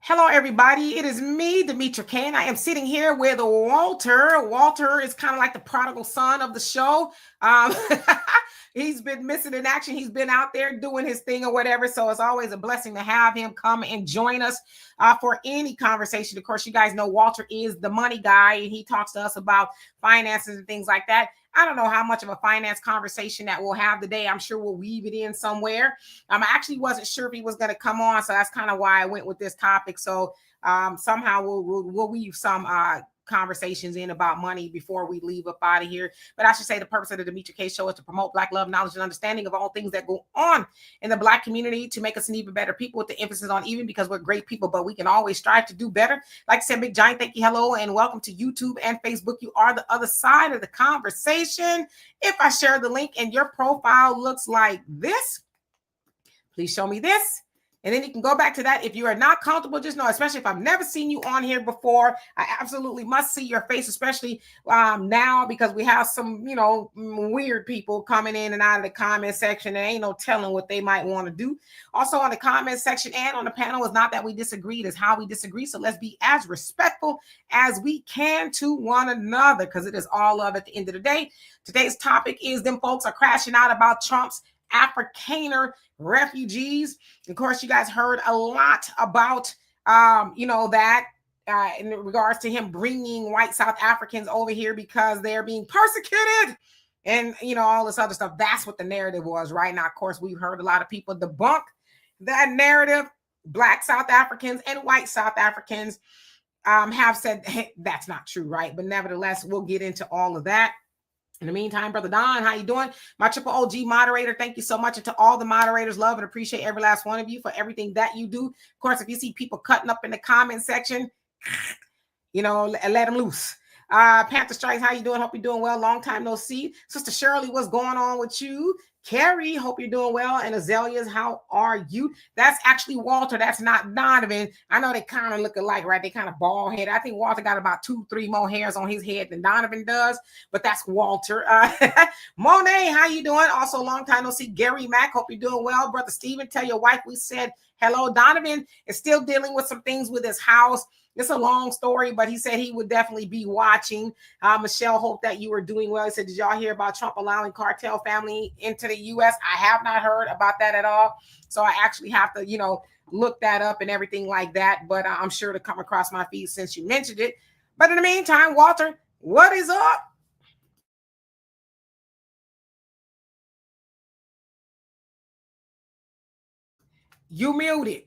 Hello, everybody. It is me, Demetra Kane. I am sitting here with Walter. Walter is kind of like the prodigal son of the show. Um, he's been missing in action. He's been out there doing his thing or whatever. So it's always a blessing to have him come and join us for any conversation. Of course, you guys know Walter is the money guy, and he talks to us about finances and things like that. I don't know how much of a finance conversation that we'll have today. I'm sure we'll weave it in somewhere. I actually wasn't sure if he was going to come on, so that's kind of why I went with this topic. So somehow we'll weave some conversations in about money before we leave up out of here. But I should say the purpose of the Demetra K Show is to promote Black love, knowledge, and understanding of all things that go on in the Black community to make us an even better people, with the emphasis on even, because we're great people, but we can always strive to do better. Like I said, big giant thank you, hello, and welcome to YouTube and Facebook. You are the other side of the conversation. If I share the link and your profile looks like this, please show me this. And then you can go back to that. If you are not comfortable, just know, especially if I've never seen you on here before, I absolutely must see your face, especially now, because we have some, weird people coming in and out of the comment section. There ain't no telling what they might want to do. Also on the comment section and on the panel, is not that we disagree, it is how we disagree. So let's be as respectful as we can to one another, because it is all love at the end of the day. Today's topic is them folks are crashing out about Trump's Afrikaner refugees. Of course, you guys heard a lot about, that in regards to him bringing white South Africans over here because they're being persecuted and, all this other stuff. That's what the narrative was right now. Of course, we've heard a lot of people debunk that narrative. Black South Africans and white South Africans have said, hey, that's not true, right? But nevertheless, we'll get into all of that. In the meantime, Brother Don, how you doing? My triple OG moderator, thank you so much. And to all the moderators, love and appreciate every last one of you for everything that you do. Of course, if you see people cutting up in the comment section, let them loose. Panther Strikes, how you doing? Hope you're doing well. Long time no see. Sister Shirley, what's going on with you? Carrie, hope you're doing well. And Azaleas, how are you? That's actually Walter. That's not Donovan. I know they kind of look alike, right? They kind of bald head. I think Walter got about 2-3 more hairs on his head than Donovan does, but that's Walter. Monet, how you doing? Also, long time no see. Gary Mack, hope you're doing well. Brother Stephen, tell your wife we said hello. Donovan is still dealing with some things with his house. It's a long story, but he said he would definitely be watching. Michelle, hope that you are doing well. He said, did y'all hear about Trump allowing cartel family into the U.S.? I have not heard about that at all. So I actually have to, look that up and everything like that. But I'm sure to come across my feed since you mentioned it. But in the meantime, Walter, what is up? You muted.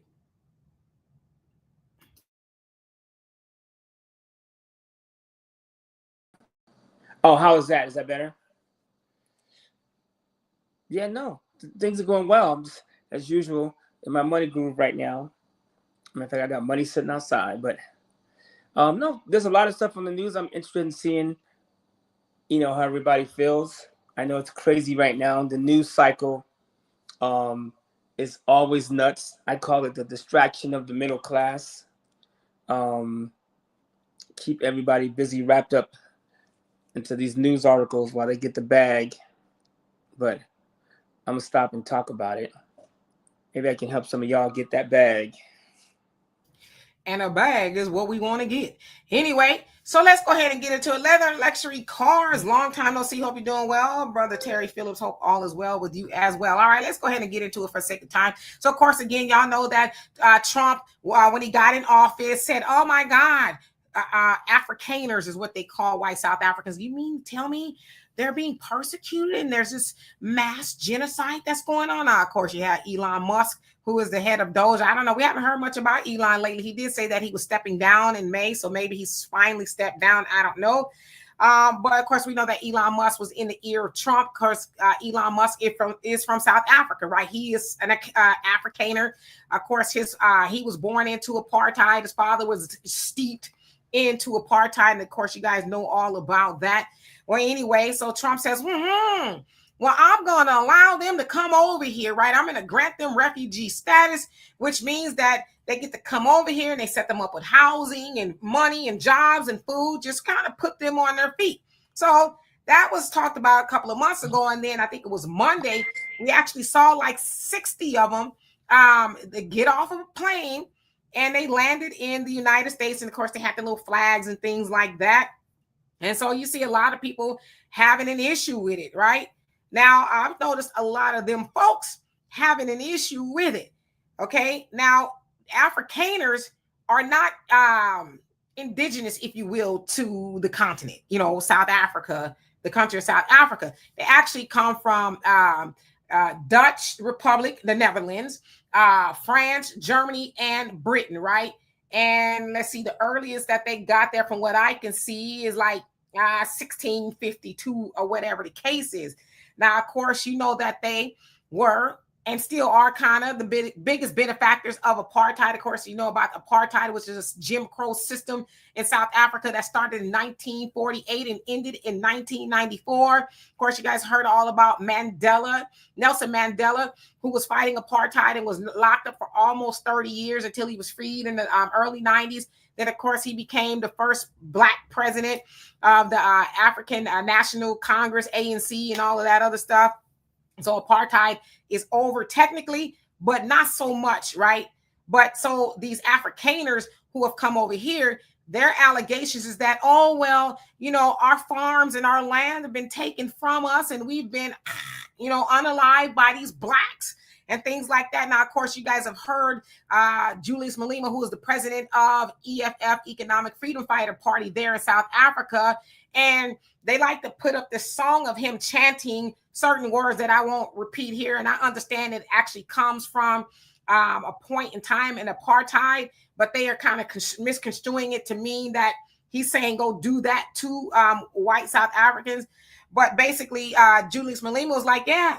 Oh, how is that? Is that better? Yeah, no. Things are going well. I'm just, as usual, in my money groove right now. Matter of fact, I got money sitting outside. But no, there's a lot of stuff on the news I'm interested in seeing, how everybody feels. I know it's crazy right now. The news cycle is always nuts. I call it the distraction of the middle class. Keep everybody busy, wrapped up into these news articles while they get the bag. But I'm going to stop and talk about it. Maybe I can help some of y'all get that bag. And a bag is what we want to get. Anyway, so let's go ahead and get into it. Leather luxury cars. Long time no see. Hope you're doing well. Brother Terry Phillips, hope all is well with you as well. All right, let's go ahead and get into it for the sake of time. So, of course, again, y'all know that Trump, when he got in office, said, oh, my God, Afrikaners is what they call white South Africans. You mean tell me they're being persecuted and there's this mass genocide that's going on? Now, of course, you have Elon Musk, who is the head of Doge. I don't know. We haven't heard much about Elon lately. He did say that he was stepping down in May, so maybe he's finally stepped down. I don't know. But of course, we know that Elon Musk was in the ear of Trump because Elon Musk is from South Africa, right? He is an Afrikaner. Of course, he was born into apartheid. His father was steeped into apartheid. And of course, you guys know all about that. Well, anyway, so Trump says, well, I'm going to allow them to come over here, right? I'm going to grant them refugee status, which means that they get to come over here and they set them up with housing and money and jobs and food, just kind of put them on their feet. So that was talked about a couple of months ago. And then I think it was Monday, we actually saw like 60 of them they get off of a plane, and they landed in the United States. And of course, they had the little flags and things like that. And so you see a lot of people having an issue with it, right? Now, I've noticed a lot of them folks having an issue with it. Okay. Now, Afrikaners are not indigenous, if you will, to the continent, South Africa, the country of South Africa. They actually come from Dutch Republic, the Netherlands, France, Germany, and Britain, right? And let's see, the earliest that they got there, from what I can see, is like 1652 or whatever the case is. Now, of course, you know that they were and still are kind of the biggest benefactors of apartheid. Of course, you know about apartheid, which is a Jim Crow system in South Africa that started in 1948 and ended in 1994. Of course, you guys heard all about Nelson Mandela, who was fighting apartheid and was locked up for almost 30 years until he was freed in the early 90s. Then, of course, he became the first Black president of the African National Congress, ANC, and all of that other stuff. So apartheid is over technically, but not so much, right? But so these Afrikaners who have come over here, their allegations is that, oh, well, our farms and our land have been taken from us and we've been, unalived by these Blacks and things like that. Now, of course, you guys have heard Julius Malema, who is the president of EFF, Economic Freedom Fighter Party there in South Africa. And they like to put up this song of him chanting certain words that I won't repeat here. And I understand it actually comes from a point in time in apartheid, but they are kind of misconstruing it to mean that he's saying go do that to white South Africans. But basically, Julius Malema was like, yeah,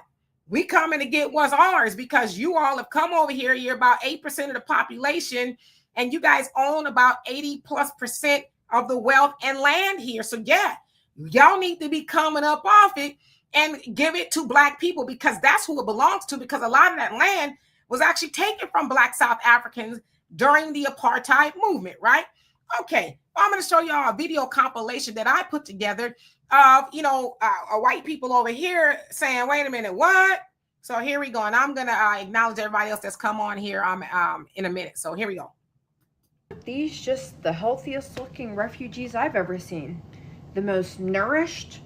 we coming to get what's ours because you all have come over here. You're about 8% of the population, and you guys own about 80+% of the wealth and land here. So yeah, y'all need to be coming up off it and give it to Black people because that's who it belongs to, because a lot of that land was actually taken from Black South Africans during the apartheid movement, right? Okay, I'm going to show y'all a video compilation that I put together of, white people over here saying, wait a minute, what? So here we go. And I'm going to acknowledge everybody else that's come on here in a minute. So here we go. These just the healthiest looking refugees I've ever seen. The most nourished,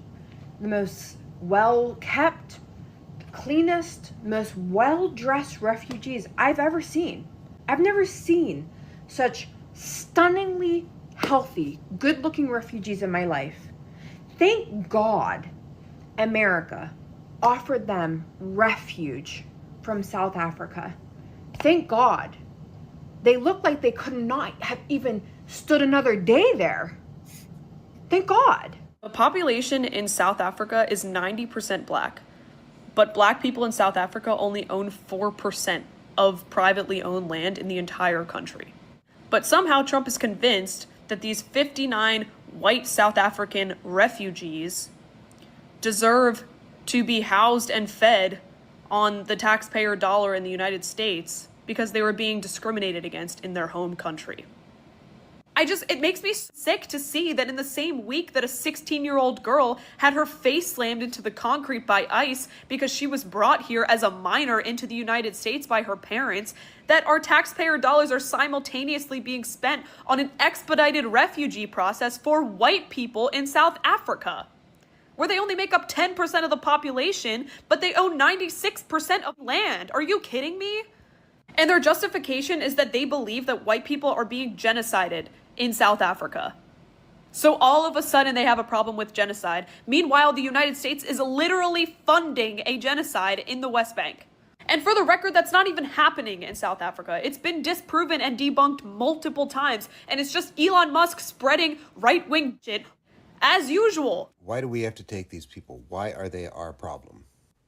the most well kept, cleanest, most well dressed refugees I've ever seen. I've never seen such stunningly healthy, good looking refugees in my life. Thank God America offered them refuge from South Africa. Thank God. They looked like they could not have even stood another day there. Thank God. The population in South Africa is 90% Black, but Black people in South Africa only own 4% of privately owned land in the entire country. But somehow Trump is convinced that these 59 white South African refugees deserve to be housed and fed on the taxpayer dollar in the United States because they were being discriminated against in their home country. It makes me sick to see that in the same week that a 16-year-old girl had her face slammed into the concrete by ICE because she was brought here as a minor into the United States by her parents, that our taxpayer dollars are simultaneously being spent on an expedited refugee process for white people in South Africa, where they only make up 10% of the population, but they own 96% of land. Are you kidding me? And their justification is that they believe that white people are being genocided in South Africa. So all of a sudden they have a problem with genocide. Meanwhile, the United States is literally funding a genocide in the West Bank. And for the record, that's not even happening in South Africa. It's been disproven and debunked multiple times. And it's just Elon Musk spreading right-wing shit as usual. Why do we have to take these people? Why are they our problem?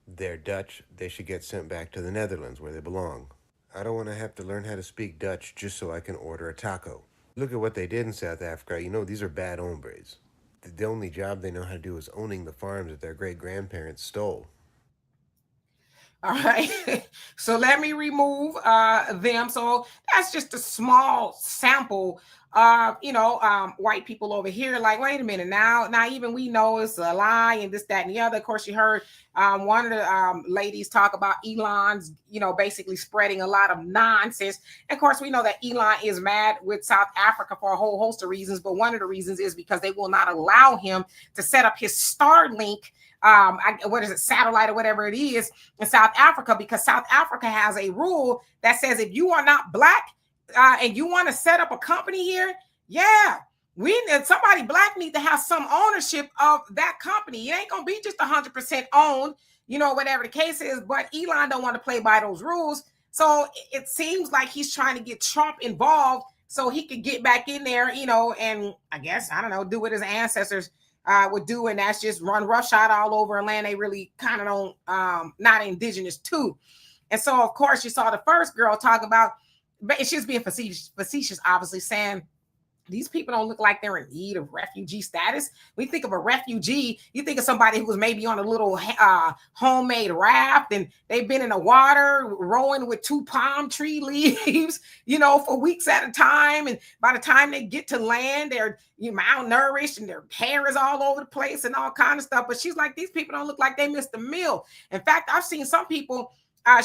They're Dutch. They should get sent back to the Netherlands where they belong. I don't want to have to learn how to speak Dutch just so I can order a taco. Look at what they did in South Africa. These are bad hombres. The only job they know how to do is owning the farms that their great-grandparents stole. All right. So let me remove them. So that's just a small sample of, white people over here. Like, wait a minute, now even we know it's a lie and this, that, and the other. Of course, you heard one of the ladies talk about Elon's, basically spreading a lot of nonsense. And of course, we know that Elon is mad with South Africa for a whole host of reasons. But one of the reasons is because they will not allow him to set up his Starlink what is it, satellite or whatever it is in South Africa, because South Africa has a rule that says if you are not black and you want to set up a company here, yeah, somebody black need to have some ownership of that company. It ain't gonna be just 100% owned, whatever the case is. But Elon don't want to play by those rules, so it seems like he's trying to get Trump involved so he could get back in there, and I guess, I don't know, do what his ancestors would do, and that's just run roughshod all over a land they really kind of don't, not indigenous to. And so, of course, you saw the first girl talk about, but she's being facetious, obviously, saying these people don't look like they're in need of refugee status. When you think of a refugee, you think of somebody who was maybe on a little homemade raft and they've been in the water rowing with 2 palm tree leaves, for weeks at a time. And by the time they get to land, they're malnourished and their hair is all over the place and all kind of stuff. But she's like, these people don't look like they missed a meal. In fact, I've seen some people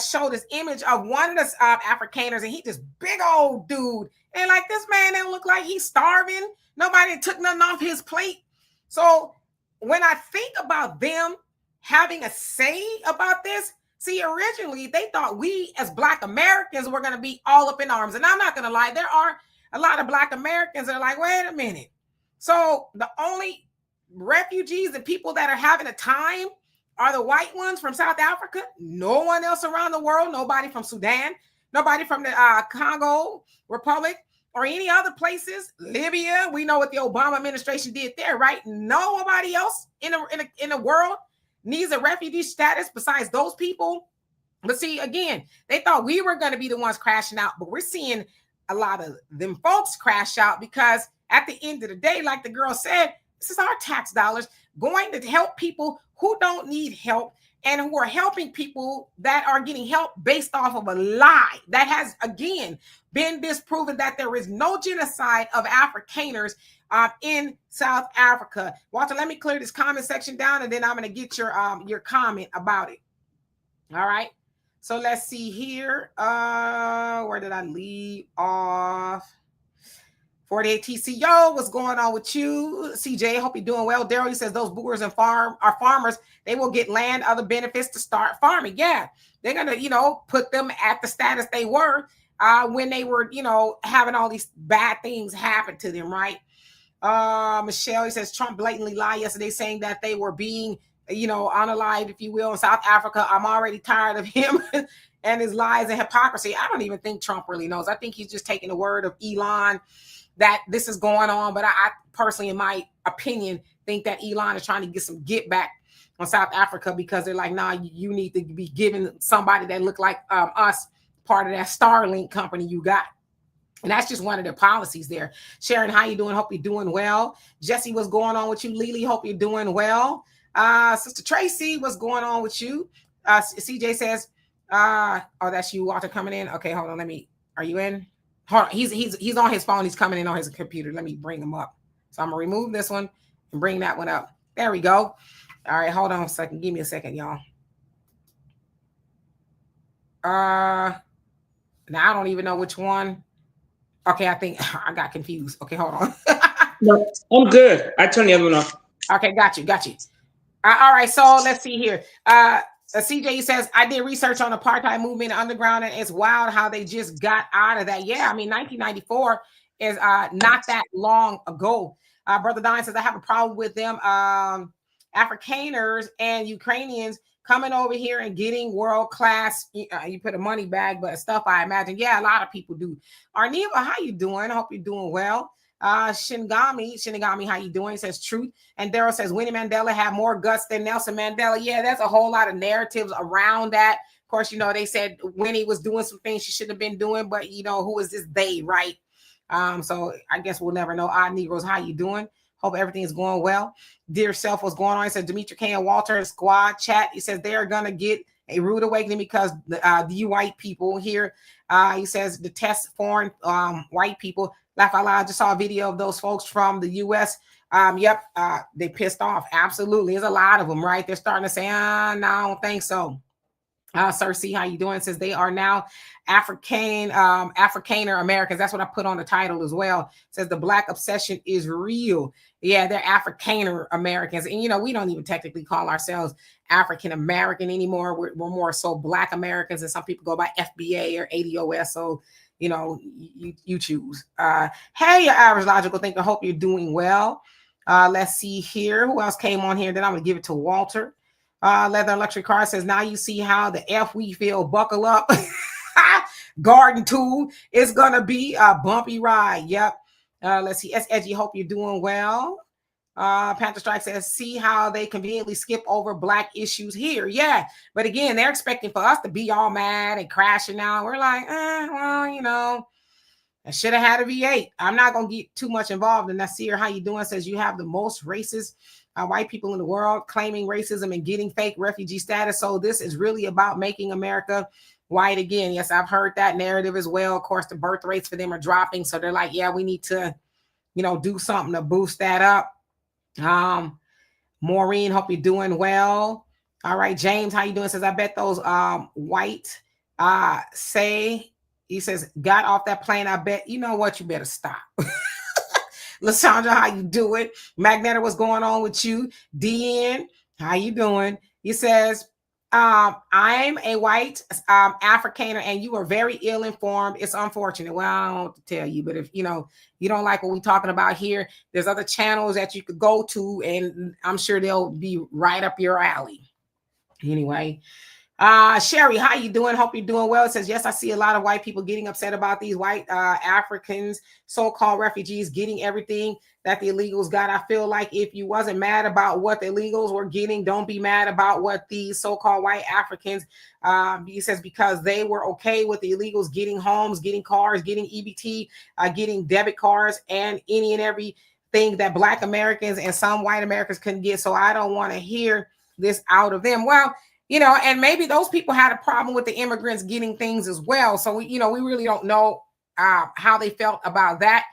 show this image of one of the Afrikaners, and he this big old dude. And like, this man don't look like he's starving. Nobody took nothing off his plate. So when I think about them having a say about this, see, originally they thought we as Black Americans were going to be all up in arms. And I'm not going to lie, there are a lot of Black Americans that are like, wait a minute. So the only refugees and people that are having a time are the white ones from South Africa. No one else around the world, nobody from Sudan, nobody from the Congo Republic or any other places. Libya, we know what the Obama administration did there, right? Nobody else in the world needs a refugee status besides those people. But see, again, they thought we were going to be the ones crashing out, but we're seeing a lot of them folks crash out because at the end of the day, like the girl said, this is our tax dollars going to help people who don't need help and who are helping people that are getting help based off of a lie that has, again, been disproven that there is no genocide of Afrikaners in South Africa. Walter, let me clear this comment section down, and then I'm going to get your comment about it. All right. So let's see here. Where did I leave off? 48 TCO, what's going on with you? CJ, hope you're doing well. Daryl, he says those boers and are farmers. They will get land, other benefits to start farming. Yeah, they're going to, put them at the status they were when they were, having all these bad things happen to them, right? Michelle, he says Trump blatantly lied yesterday saying that they were being, unalived, if you will, in South Africa. I'm already tired of him and his lies and hypocrisy. I don't even think Trump really knows. I think he's just taking the word of Elon that this is going on. But I personally, in my opinion, think that Elon is trying to get some get back on South Africa because they're like, nah, you need to be giving somebody that look like us part of that Starlink company you got. And that's just one of the policies there. Sharon, how you doing? Hope you're doing well. Jesse, what's going on with you? Lily, hope you're doing well. Sister Tracy, what's going on with you? CJ says, oh, that's you, Walter, coming in. Okay, hold on. Are you in? Hold on. He's on his phone. He's coming in on his computer. Let me bring him up. So I'm gonna remove this one and bring that one up. There we go. All right, hold on a second. Give me a second, y'all. Now I don't even know which one. Okay, I think I got confused. Okay, hold on. No, I'm good. I turned the other one off. Okay, got you. All right, so let's see here. CJ says, I did research on the apartheid movement underground, and it's wild how they just got out of that. Yeah, I mean, 1994 is not that long ago. Brother Don says, I have a problem with them Afrikaners and Ukrainians coming over here and getting world-class, you put a money bag, but stuff I imagine. Yeah, a lot of people do. Arneva, how you doing? I hope you're doing well. Shinigami, how you doing? He says truth. And Daryl says Winnie Mandela had more guts than Nelson Mandela. Yeah, that's a whole lot of narratives around that. Of course, they said Winnie was doing some things she shouldn't have been doing, but who is this they, right? So I guess we'll never know. Negroes, how you doing? Hope everything is going well. Dear self, what's going on? He said Demetri K and Walter squad chat. He says they're gonna get a rude awakening because you white people here, he says, detest foreign white people. Laugh out loud. Just saw a video of those folks from the U.S. Yep, they pissed off. Absolutely. There's a lot of them, right? They're starting to say, no, I don't think so. Cersei, how you doing? Says they are now Afrikaner Americans. That's what I put on the title as well. Says the black obsession is real. Yeah, they're Afrikaner Americans. And, you know, we don't even technically call ourselves African American anymore. We're more so black Americans. And some people go by FBA or ADOS. So, you know, you choose. Hey, your average logical thinker. Hope you're doing well. Let's see here. Who else came on here? Then I'm going to give it to Walter. Leather Luxury Car says, now you see how the F we feel. Buckle up. Garden tool is going to be a bumpy ride. Yep. Let's see. S. Edgy, hope you're doing well. Panther Strike says, see how they conveniently skip over black issues here. Yeah. But again, they're expecting for us to be all mad and crashing out. We're like, well, you know, I should have had a V8. I'm not going to get too much involved. And Nasir, how you doing? Says you have the most racist white people in the world claiming racism and getting fake refugee status. So this is really about making America white again. Yes, I've heard that narrative as well. Of course, the birth rates for them are dropping. So they're like, yeah, we need to, you know, do something to boost that up. Maureen, hope you're doing well. All right, James, how you doing? Says, I bet those white say, he says, got off that plane. I bet, you know what, you better stop. Lysandra, how you doing? Magneta, what's going on with you? DN, how you doing? He says, I'm a white Afrikaner and you are very ill-informed. It's unfortunate. Well, I don't know what to tell you, but if you know you don't like what we're talking about here, there's other channels that you could go to, and I'm sure they'll be right up your alley. Anyway. Sherry, how you doing? Hope you're doing well. It says, yes, I see a lot of white people getting upset about these white Africans, so-called refugees, getting everything that the illegals got. I feel like if you wasn't mad about what the illegals were getting, don't be mad about what these so-called white Africans, he says, because they were okay with the illegals getting homes, getting cars, getting EBT, getting debit cards, and any and every thing that black Americans and some white Americans couldn't get. So I don't want to hear this out of them. Well, you know, and maybe those people had a problem with the immigrants getting things as well. So, we really don't know how they felt about that.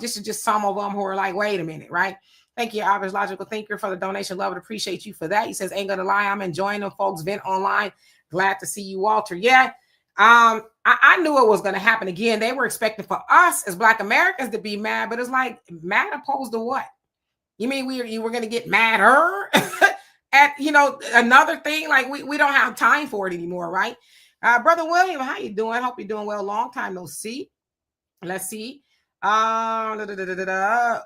Just some of them who are like, wait a minute, right? Thank you, average logical thinker, for the donation. Love and appreciate you for that. He says, ain't gonna lie, I'm enjoying them folks vent online. Glad to see you, Walter. Yeah, I knew it was gonna happen again. They were expecting for us as black Americans to be mad, but it's like, mad opposed to what? You mean you were gonna get madder? At another thing, like we don't have time for it anymore, right? Brother William, how you doing? Hope you're doing well. Long time no see. Let's see.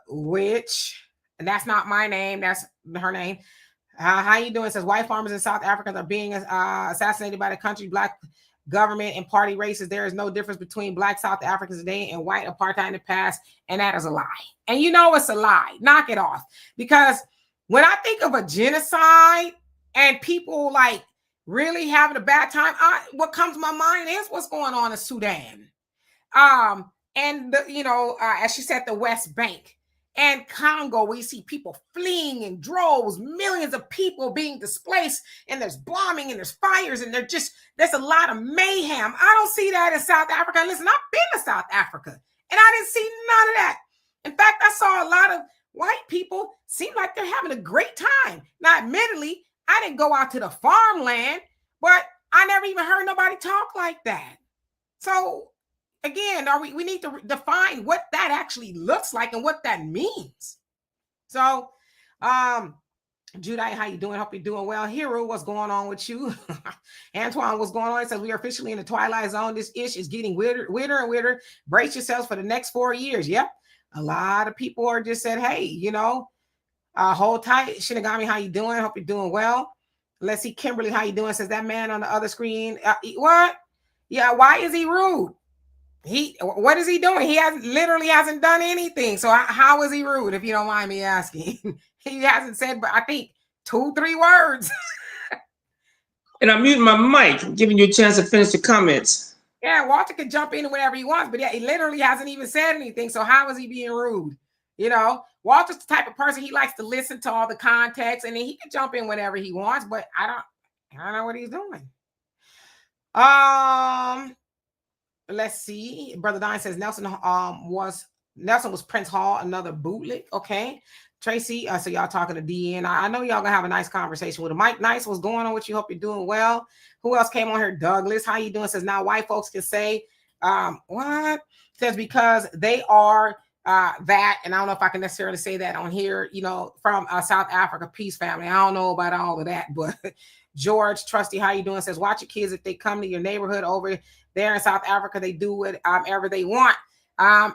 Which, and that's not my name, that's her name. How you doing? It says white farmers in South Africa are being assassinated by the country black government and party races. There is no difference between black South Africans today and white apartheid in the past, and that is a lie. And you know it's a lie. Knock it off. Because when I think of a genocide and people like really having a bad time, what comes to my mind is what's going on in Sudan. And as she said, the West Bank and Congo, we see people fleeing in droves, millions of people being displaced, and there's bombing and there's fires, and there's a lot of mayhem. I don't see that in South Africa. Listen, I've been to South Africa and I didn't see none of that. In fact, I saw a lot of white people seem like they're having a great time. Now, admittedly, I didn't go out to the farmland, but I never even heard nobody talk like that. So again, we need to define what that actually looks like and what that means. So, Judite, how you doing? Hope you're doing well. Hero, what's going on with you? Antoine, what's going on? It says we are officially in the twilight zone. This ish is getting weirder and weirder. Brace yourselves for the next 4 years. Yep. A lot of people are just said, hey, hold tight. Shinigami, how you doing? Hope you're doing well. Let's see. Kimberly, how you doing? Says that man on the other screen. What? Yeah. Why is he rude? What is he doing? He literally hasn't done anything. So how is he rude? If you don't mind me asking, he hasn't said, but I think 2-3 words. And I'm muting my mic, giving you a chance to finish the comments. Yeah, Walter can jump in whenever he wants, but yeah, he literally hasn't even said anything. So how is he being rude? Walter's the type of person, he likes to listen to all the context, and then he can jump in whenever he wants, but I I don't know what he's doing. Let's see. Brother Don says Nelson was Prince Hall, another bootleg. Okay. Tracy, so y'all talking to DN. I know y'all gonna have a nice conversation with him. Mike Nice, what's going on with you? Hope you're doing well. Who else came on here? Douglas, how you doing? Says now white folks can say, what? Says because they are that, and I don't know if I can necessarily say that on here, from South Africa, peace family. I don't know about all of that, but George Trusty, how you doing? Says watch your kids if they come to your neighborhood over there in South Africa. They do whatever they want. I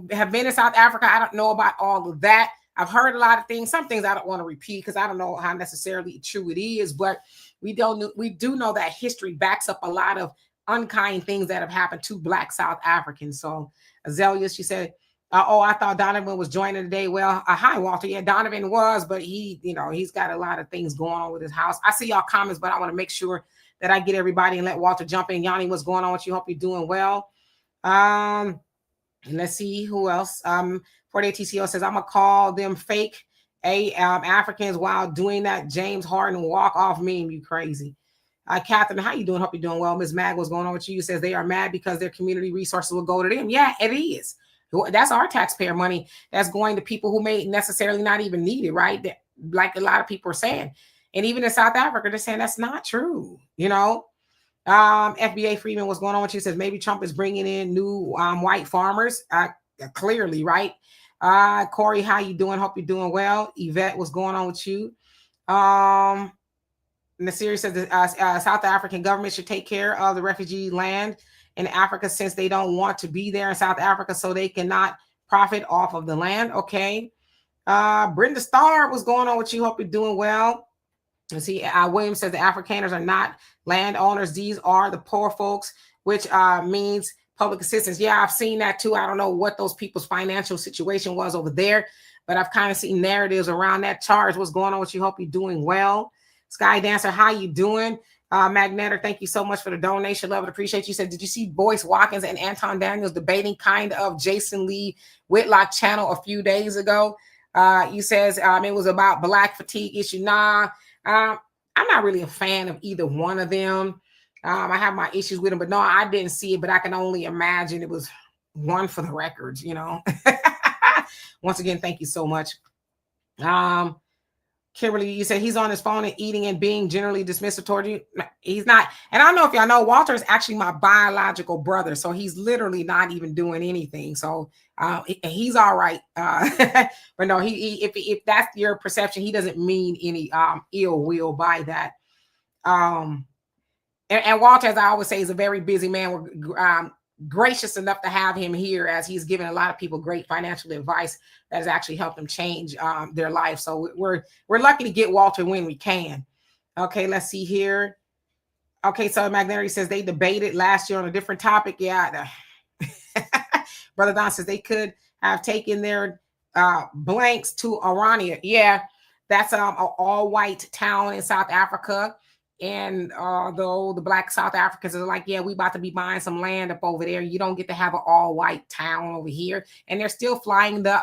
have been in South Africa. I don't know about all of that. I've heard a lot of things. Some things I don't want to repeat because I don't know how necessarily true it is. But we do know that history backs up a lot of unkind things that have happened to Black South Africans. So Azalea, she said, I thought Donovan was joining today. Well, hi, Walter. Yeah, Donovan was, but he's got a lot of things going on with his house. I see y'all comments, but I want to make sure that I get everybody and let Walter jump in. Yanni, what's going on with you? Hope you're doing well. Let's see who else. 48 TCO says, I'm going to call them fake Africans while doing that James Harden walk off meme. You crazy. Catherine, how you doing? Hope you're doing well. Miss Mag, what's going on with you? Says they are mad because their community resources will go to them. Yeah, it is. That's our taxpayer money that's going to people who may necessarily not even need it, right? Like a lot of people are saying. And even in South Africa, they're saying that's not true, FBA Freeman, what's going on with you? Says maybe Trump is bringing in new white farmers. Clearly, right? Corey, how you doing? Hope you're doing well. Yvette, what's going on with you? Nasiri says the South African government should take care of the refugee land in Africa since they don't want to be there in South Africa, so they cannot profit off of the land. Okay. Brenda Starr, what's going on with you? Hope you're doing well. And see, Williams says the Afrikaners are not landowners. These are the poor folks, which means public assistance. Yeah, I've seen that too. I don't know what those people's financial situation was over there, but I've kind of seen narratives around that charge. What's going on with you? Hope you're doing well. Sky Dancer, how you doing? Magnetter, thank you so much for the donation. Love it. Appreciate you. Said, did you see Boyce Watkins and Anton Daniels debating kind of Jason Lee Whitlock channel a few days ago? You says it was about black fatigue issue. Nah, I'm not really a fan of either one of them. I have my issues with them, but no, I didn't see it, but I can only imagine it was one for the records, Once again, thank you so much. Kimberly, you said he's on his phone and eating and being generally dismissive toward you. He's not. And I don't know if y'all know, Walter is actually my biological brother. So he's literally not even doing anything. So he's all right. But no, if that's your perception, he doesn't mean any ill will by that. And Walter, as I always say, is a very busy man. We're gracious enough to have him here as he's given a lot of people great financial advice that has actually helped them change their life. So we're lucky to get Walter when we can. Okay, let's see here. Okay, so Magnary says they debated last year on a different topic. Yeah, Brother Don says they could have taken their blanks to Orania. Yeah, that's an all-white town in South Africa. And though the black South Africans are like, yeah, we about to be buying some land up over there. You don't get to have an all-white town over here. And they're still flying the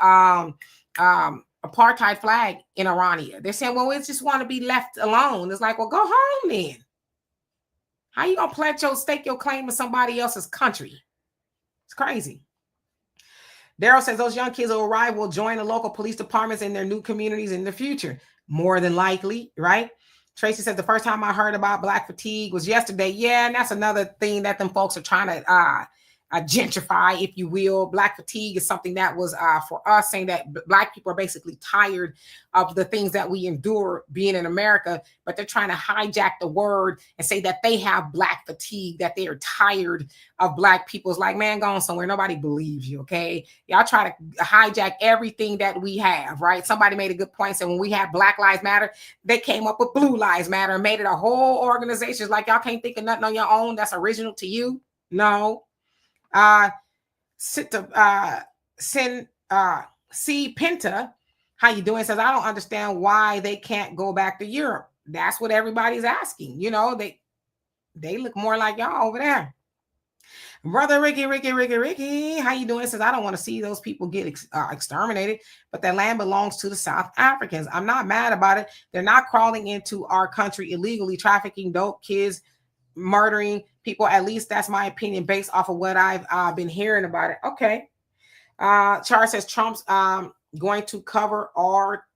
apartheid flag in Orania. They're saying, well, we just want to be left alone. It's like, well, go home then. How you gonna stake your claim to somebody else's country? It's crazy. Daryl says those young kids who arrive will join the local police departments in their new communities in the future. More than likely, right? Tracy says the first time I heard about black fatigue was yesterday. Yeah, and that's another thing that them folks are trying to gentrify, if you will. Black fatigue is something that was for us, saying that black people are basically tired of the things that we endure being in America, but they're trying to hijack the word and say that they have black fatigue, that they are tired of black people. It's like, man, go on somewhere. Nobody believes you, okay? Y'all try to hijack everything that we have, right? Somebody made a good point, saying when we had Black Lives Matter, they came up with Blue Lives Matter and made it a whole organization. It's like, y'all can't think of nothing on your own that's original to you? No. C Penta, how you doing? Says, I don't understand why they can't go back to Europe. That's what everybody's asking. They look more like y'all over there. Brother Ricky, how you doing? Says, I don't want to see those people get exterminated, but that land belongs to the South Africans. I'm not mad about it. They're not crawling into our country illegally, trafficking dope, kids, murdering people. At least that's my opinion based off of what I've been hearing about it. Okay. Charles says Trump's going to cover our,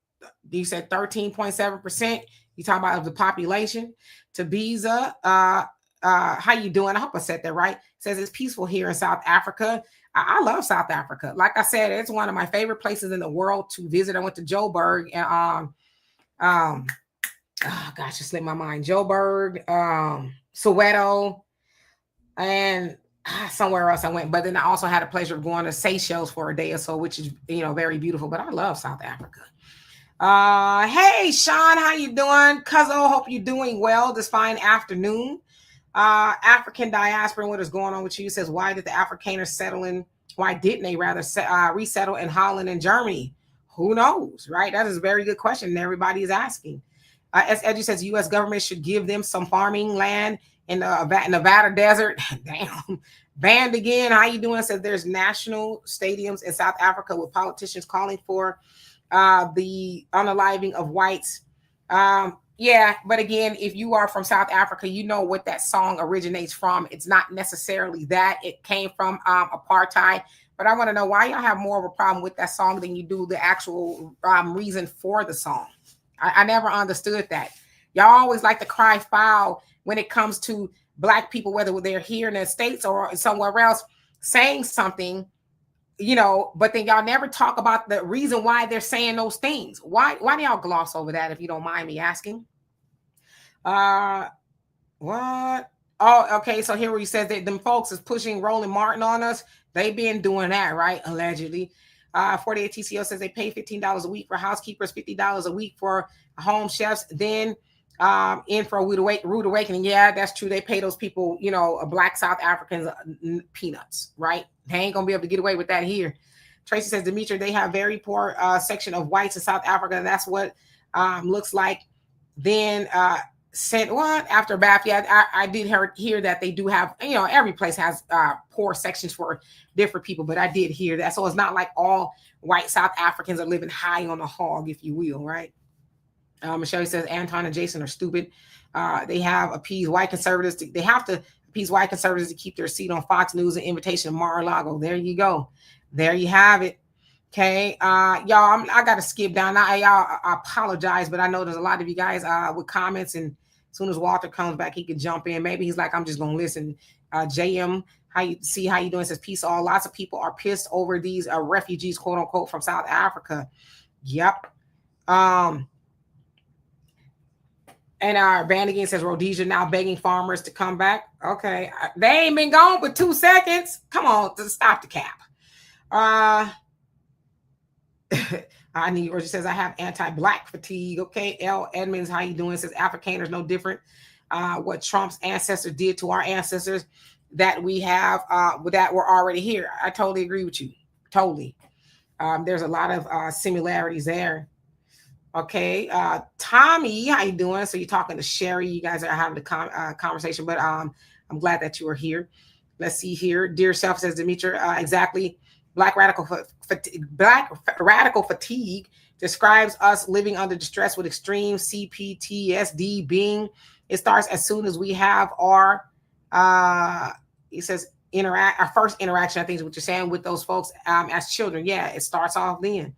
you said 13.7%. You talking about of the population. Tabiza, how you doing? I hope I said that right. Says it's peaceful here in South Africa. I love South Africa. Like I said, it's one of my favorite places in the world to visit. I went to Joburg and oh gosh, it slipped my mind. Joburg, Soweto, and somewhere else I went. But then I also had a pleasure of going to Seychelles for a day or so, which is very beautiful. But I love South Africa. Hey Sean, how you doing? Cuzzo, hope you're doing well this fine afternoon. African diaspora, what is going on with you? Says, why did the Afrikaners settle in? Why didn't they rather resettle in Holland and Germany? Who knows, right? That is a very good question, and everybody is asking. As Eddie says, the U.S. government should give them some farming land in the Nevada desert. Damn, banned again. How you doing? Says there's national stadiums in South Africa with politicians calling for the unaliving of whites. Yeah, but again, if you are from South Africa, you know what that song originates from. It's not necessarily that. It came from apartheid. But I want to know why y'all have more of a problem with that song than you do the actual reason for the song. I never understood that. Y'all always like to cry foul when it comes to Black people, whether they're here in the States or somewhere else, saying something, but then y'all never talk about the reason why they're saying those things. Why do y'all gloss over that, if you don't mind me asking? What? Oh, okay. So here where he says that them folks is pushing Roland Martin on us. They've been doing that, right? Allegedly. 48 TCO says they pay $15 a week for housekeepers, $50 a week for home chefs. Then in for a rude awakening. Yeah, that's true. They pay those people, Black South Africans peanuts, right? They ain't gonna be able to get away with that here. Tracy says, Demetri, they have very poor section of whites in South Africa. And that's what looks like. Then said what after Bath? Yeah, I did hear that they do have, every place has poor sections for different people, but I did hear that. So it's not like all white South Africans are living high on the hog, if you will, right? Michelle says Anton and Jason are stupid. They have appeased white conservatives. They have to appease white conservatives to keep their seat on Fox News and invitation of Mar-a-Lago. There you go. There you have it. Okay, y'all, I got to skip down. I apologize, but I know there's a lot of you guys with comments, and as soon as Walter comes back, he can jump in. Maybe he's like, I'm just gonna listen. JM, how you doing? Says peace all. Lots of people are pissed over these refugees, quote unquote, from South Africa. Yep. And our Bandigan says Rhodesia now begging farmers to come back. Okay, they ain't been gone but 2 seconds. Come on, to stop the cap. I need Roger says I have anti-Black fatigue. Okay, L Edmonds, how you doing? Says Afrikaners no different. What Trump's ancestors did to our ancestors that we have that were already here. I totally agree with you. Totally. There's a lot of similarities there. Okay, Tommy, how you doing? So you're talking to Sherry. You guys are having a conversation, but I'm glad that you are here. Let's see here. Dear Self says Demetri, exactly. Black radical fatigue describes us living under distress with extreme CPTSD being. It starts as soon as we have our, he says, our first interaction, I think is what you're saying, with those folks as children. Yeah, it starts off then.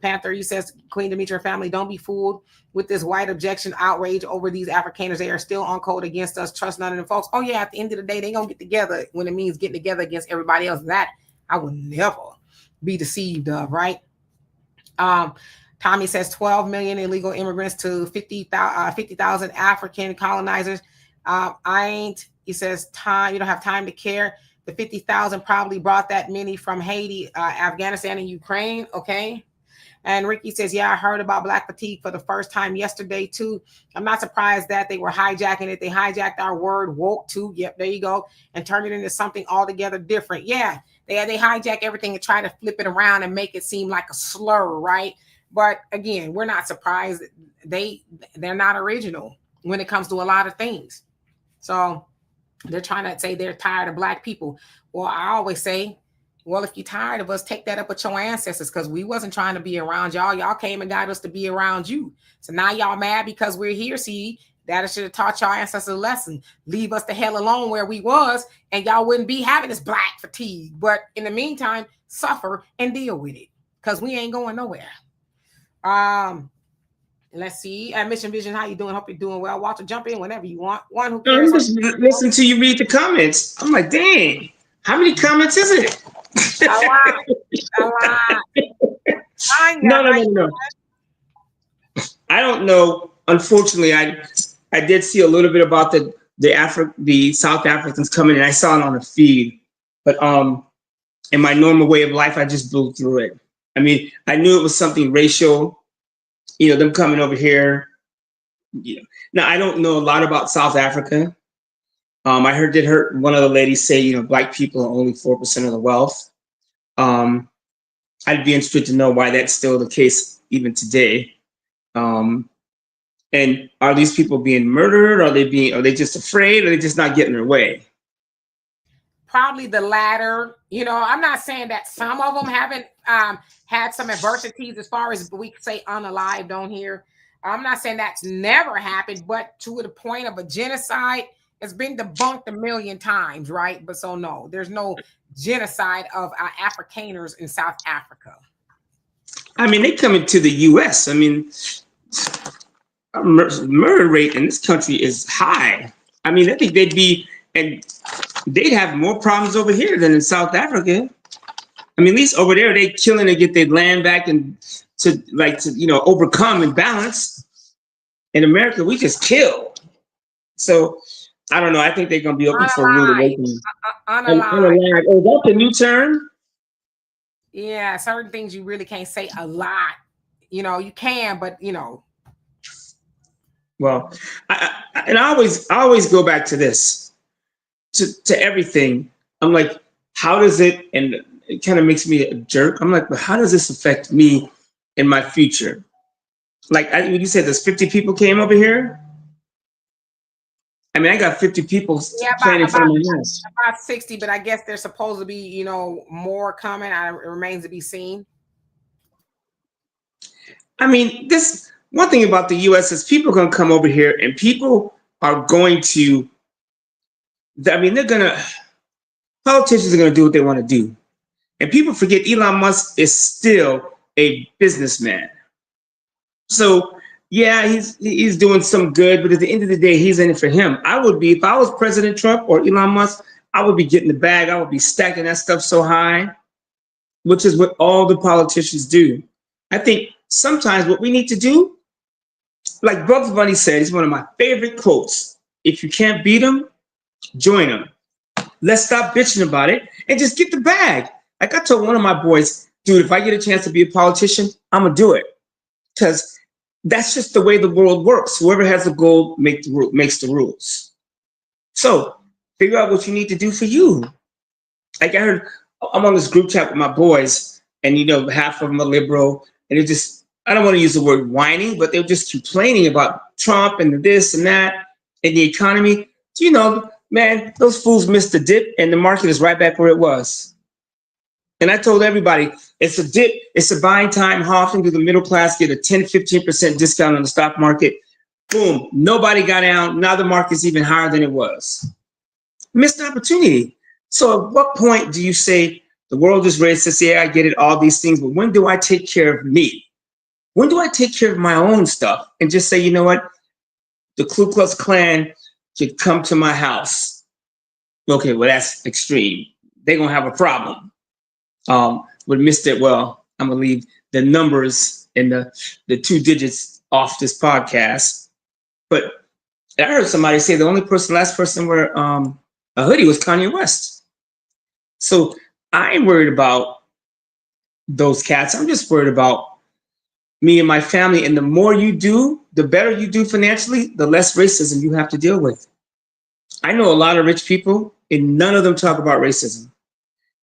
Panther, he says, Queen Demetri family, don't be fooled with this white objection, outrage over these Afrikaners. They are still on code against us. Trust none of them folks. Oh, yeah, at the end of the day, they're going to get together when it means getting together against everybody else. That I will never be deceived of, right? Tommy says 12 million illegal immigrants to 50,000 African colonizers. He says, you don't have time to care. The 50,000 probably brought that many from Haiti, Afghanistan, and Ukraine, okay? And Ricky says, yeah, I heard about Black fatigue for the first time yesterday, too. I'm not surprised that they were hijacking it. They hijacked our word woke, too. Yep, there you go. And turned it into something altogether different. Yeah, they hijack everything and try to flip it around and make it seem like a slur, right? But again, we're not surprised. They're not original when it comes to a lot of things. So they're trying to say they're tired of Black people. Well, I always say, well, if you're tired of us, take that up with your ancestors, because we wasn't trying to be around y'all. Y'all came and got us to be around you. So now y'all mad because we're here. See, that should have taught y'all ancestors a lesson. Leave us the hell alone where we was, and y'all wouldn't be having this black fatigue. But in the meantime, suffer and deal with it, because we ain't going nowhere. Let's see. Mission Vision, how you doing? Hope you're doing well. Walter, jump in whenever you want. One who cares. I'm just listen to you read the comments. I'm like, dang, how many comments is it? A lot. A lot. No. I don't know. Unfortunately, I did see a little bit about the South Africans coming in. I saw it on the feed, but in my normal way of life, I just blew through it. I mean, I knew it was something racial. Them coming over here. Now I don't know a lot about South Africa. I heard one of the ladies say, black people are only 4% of the wealth. I'd be interested to know why that's still the case even today. And are these people being murdered? Are they just afraid? Or are they just not getting their way? Probably the latter. I'm not saying that some of them haven't had some adversities as far as we could say unalived on here. I'm not saying that's never happened, but to the point of a genocide, it's been debunked a million times, right? But so no, there's no genocide of Afrikaners in South Africa. I mean, they come into the U.S. I mean, murder rate in this country is high. I mean, I think they'd have more problems over here than in South Africa. I mean, at least over there, they killing to get their land back and to overcome and balance. In America, we just kill. So I don't know. I think they're gonna be open for a rude awakening. Unalive. Oh, that's a new term. Yeah, certain things you really can't say a lot. You can, but Well, I always go back to this, to everything. I'm like, how does it? And it kind of makes me a jerk. I'm like, but how does this affect me in my future? Like when you said there's 50 people came over here. I mean, I got 50 people playing in front of my house. About 60, but I guess there's supposed to be, more coming. It remains to be seen. I mean, this one thing about the U.S. is people are going to come over here and people are going to, politicians are going to do what they want to do. And people forget Elon Musk is still a businessman. So, yeah, he's doing some good, but at the end of the day, he's in it for him. If I was President Trump or Elon Musk, I would be getting the bag. I would be stacking that stuff so high, which is what all the politicians do. I think sometimes what we need to do, like Bugs Bunny said, it's one of my favorite quotes. If you can't beat them, join them. Let's stop bitching about it and just get the bag. Like I told one of my boys, dude, if I get a chance to be a politician, I'm going to do it. Because that's just the way the world works. Whoever has the goal makes the rules. So figure out what you need to do for you. Like I heard, I'm on this group chat with my boys, and half of them are liberal, and they're just, I don't want to use the word whining, but they're just complaining about Trump and this and that and the economy. Man, those fools missed the dip, and the market is right back where it was. And I told everybody, it's a dip, it's a buying time. How often do the middle class get a 10, 15% discount on the stock market? Boom, nobody got out. Now the market's even higher than it was. Missed opportunity. So at what point do you say the world is racist? Yeah, I get it, all these things, but when do I take care of me? When do I take care of my own stuff and just say, you know what? The Ku Klux Klan could come to my house. Okay, well, that's extreme. They're going to have a problem. With Mr. Well, I'm going to leave the numbers and the 2 digits off this podcast. But I heard somebody say the last person wear a hoodie was Kanye West. So I ain't worried about those cats. I'm just worried about me and my family. And the more you do, the better you do financially, the less racism you have to deal with. I know a lot of rich people, and none of them talk about racism.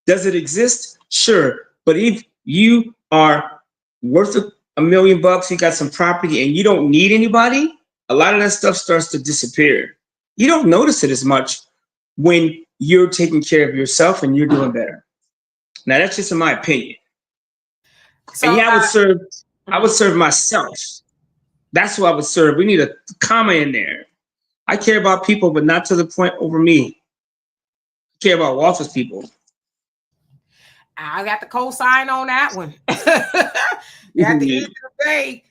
Does it exist? Sure. But if you are worth $1 million, you got some property, and you don't need anybody, a lot of that stuff starts to disappear. You don't notice it as much when you're taking care of yourself and you're doing better. Now that's just in my opinion. So and yeah, I would serve myself. That's who I would serve. We need a comma in there. I care about people, but not to the point over me. I care about Walter's people. I got the co-sign on that one. At the end of the day,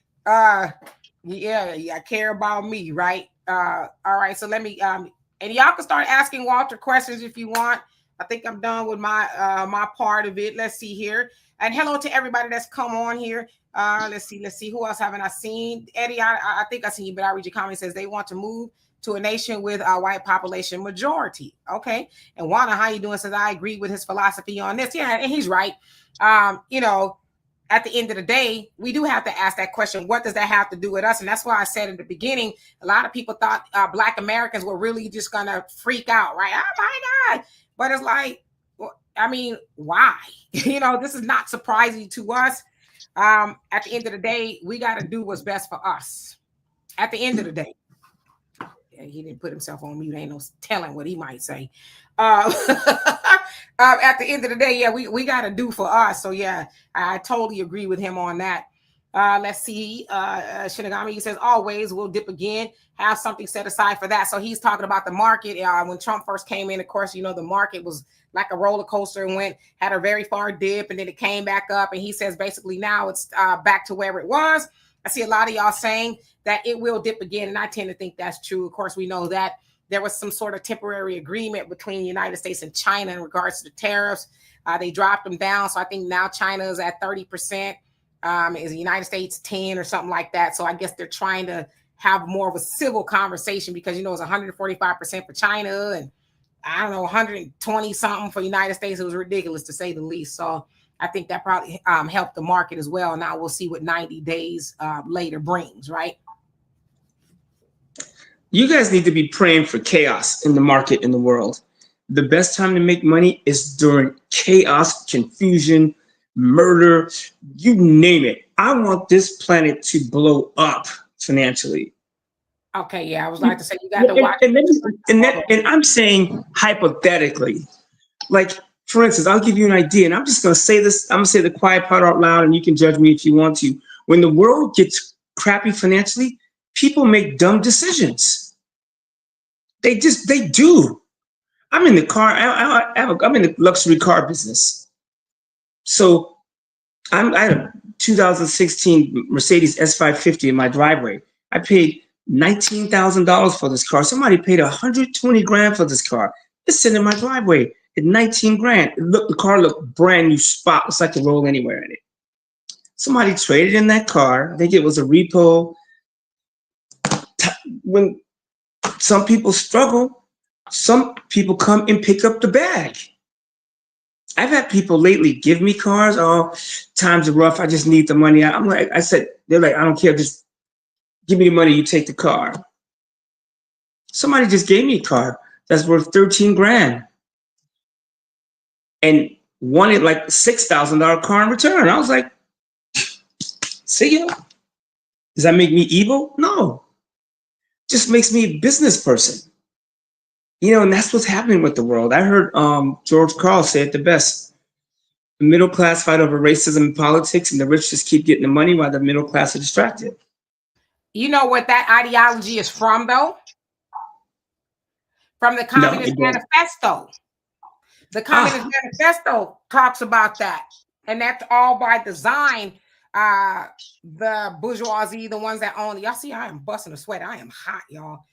yeah, I care about me, right? All right, so let me and y'all can start asking Walter questions if you want. I think I'm done with my my part of it. Let's see here. And hello to everybody that's come on here. Let's see. Who else haven't I seen? Eddie, I think I seen you, but I read your comment. It says they want to move to a nation with a white population majority. Okay. And Wanda, how you doing? Says I agree with his philosophy on this. Yeah, and he's right. You know, at the end of the day, we do have to ask that question. What does that have to do with us? And that's why I said in the beginning, a lot of people thought Black Americans were really just going to freak out, right? Oh my God. But it's like, well, I mean, why? You know, this is not surprising to us. At the end of the day, we got to do what's best for us. At the end of the day. He didn't put himself on mute. Ain't no telling what he might say. At the end of the day, yeah, we got to do for us. So yeah, I totally agree with him on that. Let's see. Shinigami, he says, always we'll dip again. Have something set aside for that. So he's talking about the market. When Trump first came in, of course, you know, the market was like a roller coaster and had a very far dip and then it came back up. And he says basically now it's back to where it was. I see a lot of y'all saying that it will dip again. And I tend to think that's true. Of course, we know that there was some sort of temporary agreement between the United States and China in regards to the tariffs. They dropped them down. So I think now China is at 30%. Is the United States 10 or something like that. So I guess they're trying to have more of a civil conversation because, you know, it's 145% for China and I don't know, 120 something for the United States. It was ridiculous to say the least. So I think that probably helped the market as well. Now we'll see what 90 days later brings, right? You guys need to be praying for chaos in the market in the world. The best time to make money is during chaos, confusion, murder, you name it. I want this planet to blow up financially. Okay, yeah, I was like to say you got to watch. And I'm saying hypothetically, like for instance, I'll give you an idea, and I'm just going to say this. I'm going to say the quiet part out loud, and you can judge me if you want to. When the world gets crappy financially, people make dumb decisions. They do. I'm in the car. I'm in the luxury car business. So I had a 2016 Mercedes S550 in my driveway. I paid $19,000 for this car. Somebody paid $120,000 for this car. It's sitting in my driveway at $19,000. The car looked brand new, spotless, like to roll anywhere in it. Somebody traded in that car. I think it was a repo. When some people struggle, some people come and pick up the bag. I've had people lately give me cars. Oh, times are rough. I just need the money. I'm like, I said, they're like, I don't care. Just give me the money. You take the car. Somebody just gave me a car that's worth $13,000 and wanted like $6,000 car in return. I was like, see ya. Does that make me evil? No. Just makes me a business person. You know, and that's what's happening with the world. I heard George Carl say it the best. The middle class fight over racism and politics, and the rich just keep getting the money while the middle class are distracted. You know what that ideology is from, though? From the Communist Manifesto. The Communist Manifesto talks about that. And that's all by design. The bourgeoisie, the ones that own, y'all see, I am busting a sweat. I am hot, y'all.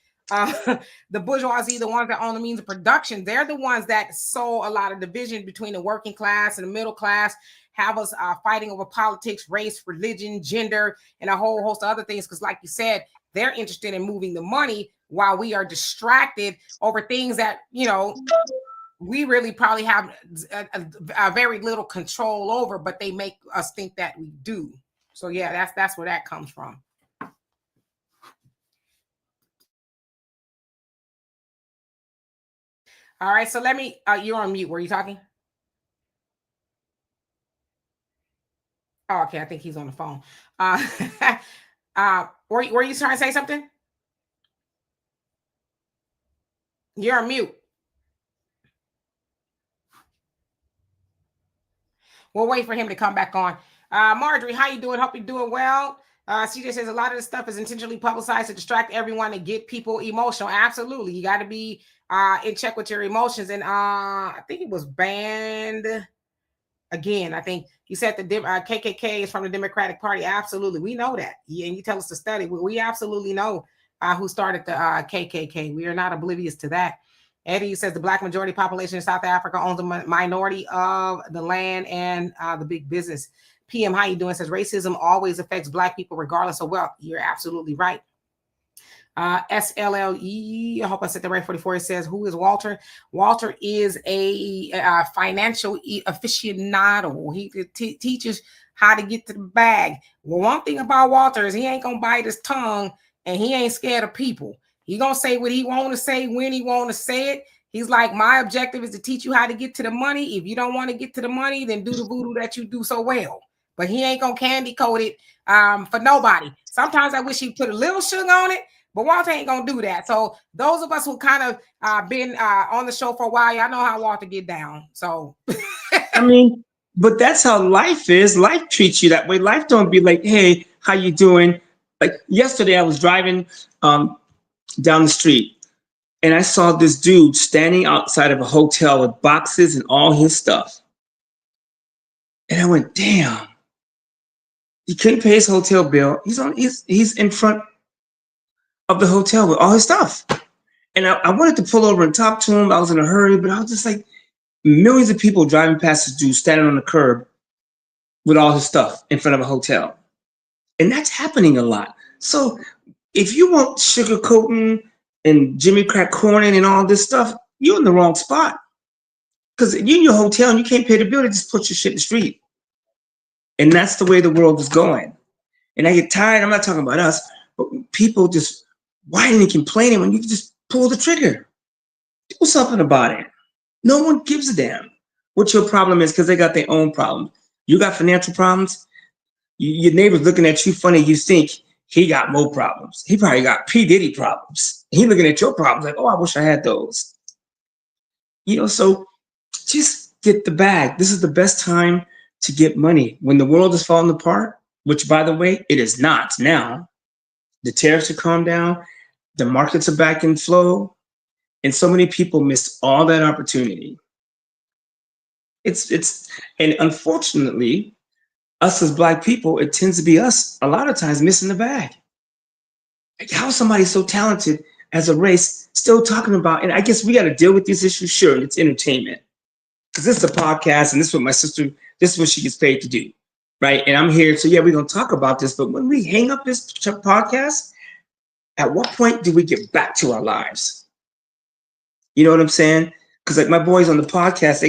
The bourgeoisie, the ones that own the means of production, they're the ones that sow a lot of division between the working class and the middle class, have us fighting over politics, race, religion, gender, and a whole host of other things. Because like you said, they're interested in moving the money while we are distracted over things that, you know, we really probably have a very little control over, but they make us think that we do. So yeah, that's where that comes from. All right, so let me, you're on mute. Were you talking? Oh, okay, I think he's on the phone. Were you trying to say something? You're on mute. we'll wait for him to come back on. Marjorie, how you doing? Hope you're doing well. CJ says a lot of this stuff is intentionally publicized to distract everyone and get people emotional. Absolutely. You got to be in check with your emotions. And I think it was banned again. I think you said the KKK is from the Democratic Party. Absolutely. We know that. Yeah, and you tell us to study. We absolutely know who started the KKK. We are not oblivious to that. Eddie says the black majority population in South Africa owns a minority of the land and the big business. PM, how you doing? Says racism always affects black people regardless of wealth. You're absolutely right. SLLE, I hope I said that right. 44. It says, who is Walter? Walter is a financial aficionado. He teaches how to get to the bag. Well, one thing about Walter is he ain't gonna bite his tongue, and he ain't scared of people. He gonna say what he want to say when he want to say it. He's like, my objective is to teach you how to get to the money. If you don't want to get to the money, then do the voodoo that you do so well. But he ain't gonna candy coat it for nobody. Sometimes I wish he put a little sugar on it, but Walter ain't gonna do that. So those of us who kind of been on the show for a while, y'all know how Walter get down. So I mean, but that's how life is. Life treats you that way. Life don't be like, hey, how you doing? Like yesterday, I was driving down the street, and I saw this dude standing outside of a hotel with boxes and all his stuff. And I went, damn. He couldn't pay his hotel bill. He's in front of the hotel with all his stuff. And I wanted to pull over and talk to him. I was in a hurry, but I was just like, millions of people driving past this dude standing on the curb with all his stuff in front of a hotel. And that's happening a lot. So if you want sugarcoating and Jimmy crack corning and all this stuff, you're in the wrong spot. Because you're in your hotel and you can't pay the bill, they just put your shit in the street. And that's the way the world is going. And I get tired, I'm not talking about us, but people just whining and complaining when you can just pull the trigger. Do something about it. No one gives a damn what your problem is because they got their own problem. You got financial problems, your neighbor's looking at you funny, you think he got more problems. He probably got P. Diddy problems. He looking at your problems like, oh, I wish I had those. So just get the bag. This is the best time to get money. When the world is falling apart, which, by the way, it is not now. The tariffs are calmed down. The markets are back in flow. And so many people missed all that opportunity. And unfortunately, us as Black people, it tends to be us a lot of times missing the bag. Like, how is somebody so talented as a race still talking about, and I guess we got to deal with these issues, sure, it's entertainment. Because this is a podcast, and this is what my sister, this is what she gets paid to do, right? And I'm here, so yeah, we're going to talk about this, but when we hang up this podcast, at what point do we get back to our lives? You know what I'm saying? Because like my boys on the podcast,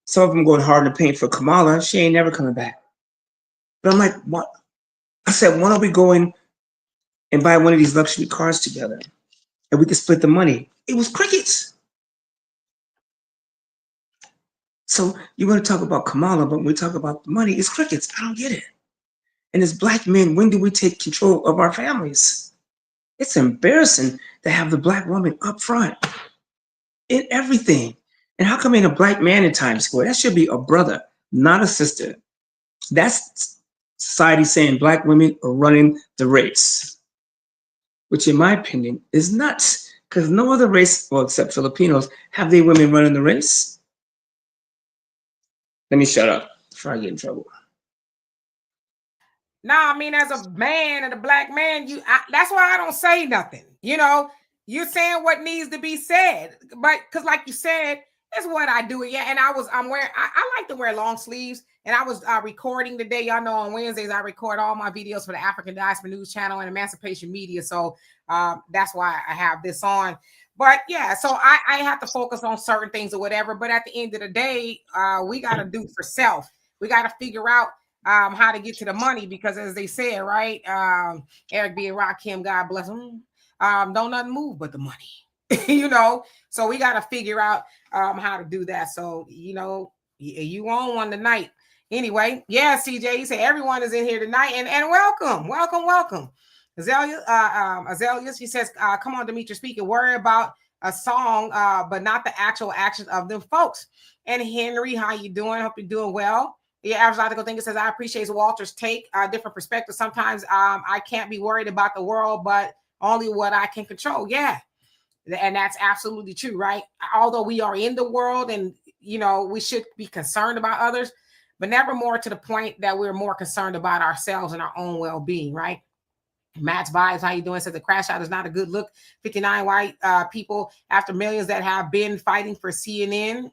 some of them going hard in the paint for Kamala. She ain't never coming back. But I'm like, what? I said, why don't we go in and buy one of these luxury cars together? And we could split the money. It was crickets. So you want to talk about Kamala, but when we talk about the money, it's crickets. I don't get it. And as Black men, when do we take control of our families? It's embarrassing to have the Black woman up front in everything. And how come ain't a Black man in Times Square? That should be a brother, not a sister. That's society saying Black women are running the race, which in my opinion is nuts, because no other race, well, except Filipinos, have their women running the race. Let me shut up before I get in trouble. Nah, I mean, as a man and a Black man, that's why I don't say nothing. You're saying what needs to be said, but because, like you said, that's what I do. Yeah, and I'm wearing. I like to wear long sleeves, and I was recording today. Y'all know on Wednesdays I record all my videos for the African Diaspora News Channel and Emancipation Media, so that's why I have this on. But yeah, so I have to focus on certain things or whatever. But at the end of the day, we got to do for self. We got to figure out how to get to the money, because as they said, right? Eric B. and Rakim, God bless them. Don't nothing move but the money, So we got to figure out how to do that. So, you on one tonight. Anyway, yeah, CJ, you say everyone is in here tonight, and welcome. Azalea, she says, come on, Demetra, speak and worry about a song, but not the actual actions of them folks. And Henry, how you doing? Hope you're doing well. Yeah, article thing, it says, I appreciate Walter's take, different perspectives. Sometimes I can't be worried about the world, but only what I can control. Yeah. And that's absolutely true, right? Although we are in the world and, we should be concerned about others, but never more to the point that we're more concerned about ourselves and our own well-being, right? Matt's Vibes, how you doing? Says the crash out is not a good look. 59 white people, after millions that have been fighting for CNN,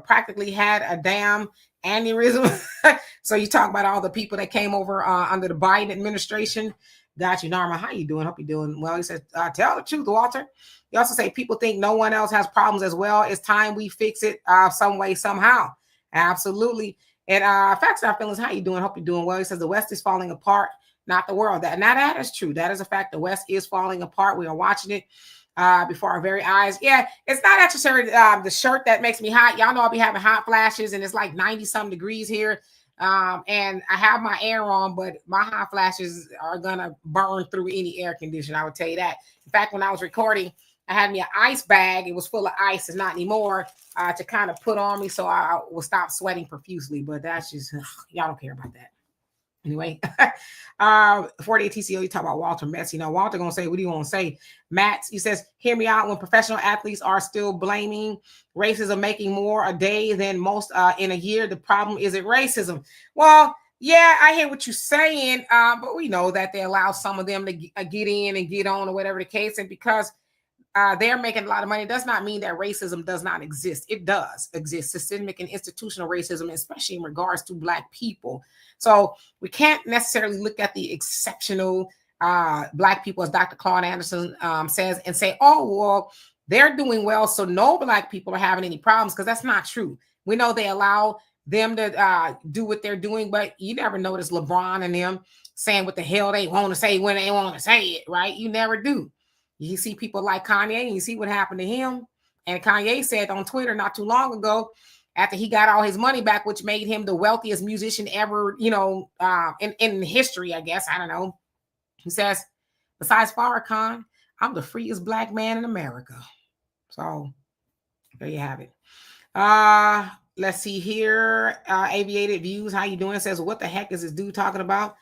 practically had a damn aneurysm. So you talk about all the people that came over under the Biden administration. Got you, Norma. How you doing? Hope you're doing well. He says, tell the truth, Walter. He also say people think no one else has problems as well. It's time we fix it some way, somehow. Absolutely. And Facts Our Feelings, how you doing? Hope you're doing well. He says the West is falling apart, not the world. That is true. That is a fact. The West is falling apart. We are watching it before our very eyes. Yeah, it's not necessarily the shirt that makes me hot. Y'all know I'll be having hot flashes, and it's like 90-some degrees here. And I have my air on, but my hot flashes are gonna burn through any air condition. I would tell you that. In fact, when I was recording, I had me an ice bag. It was full of ice. It's not anymore to kind of put on me so I will stop sweating profusely. But that's just, y'all don't care about that. Anyway, 48 TCO, you talk about Walter Metz. Walter going to say, what do you want to say? Matt, he says, hear me out. When professional athletes are still blaming racism, making more a day than most in a year, the problem isn't racism. Well, yeah, I hear what you're saying, but we know that they allow some of them to get in and get on or whatever the case. And because they're making a lot of money, does not mean that racism does not exist. It does exist, systemic and institutional racism, especially in regards to Black people. So we can't necessarily look at the exceptional Black people, as Dr. Claude Anderson says, and say, oh, well, they're doing well, so no Black people are having any problems, because that's not true. We know they allow them to do what they're doing, but you never notice LeBron and them saying what the hell they want to say when they want to say it, right? You never do. You see people like Kanye, and you see what happened to him. And Kanye said on Twitter not too long ago, after he got all his money back, which made him the wealthiest musician ever, in history, I guess. I don't know. He says, besides Farrakhan, I'm the freest Black man in America. So there you have it. Let's see here. Aviated Views, how you doing? Says, what the heck is this dude talking about?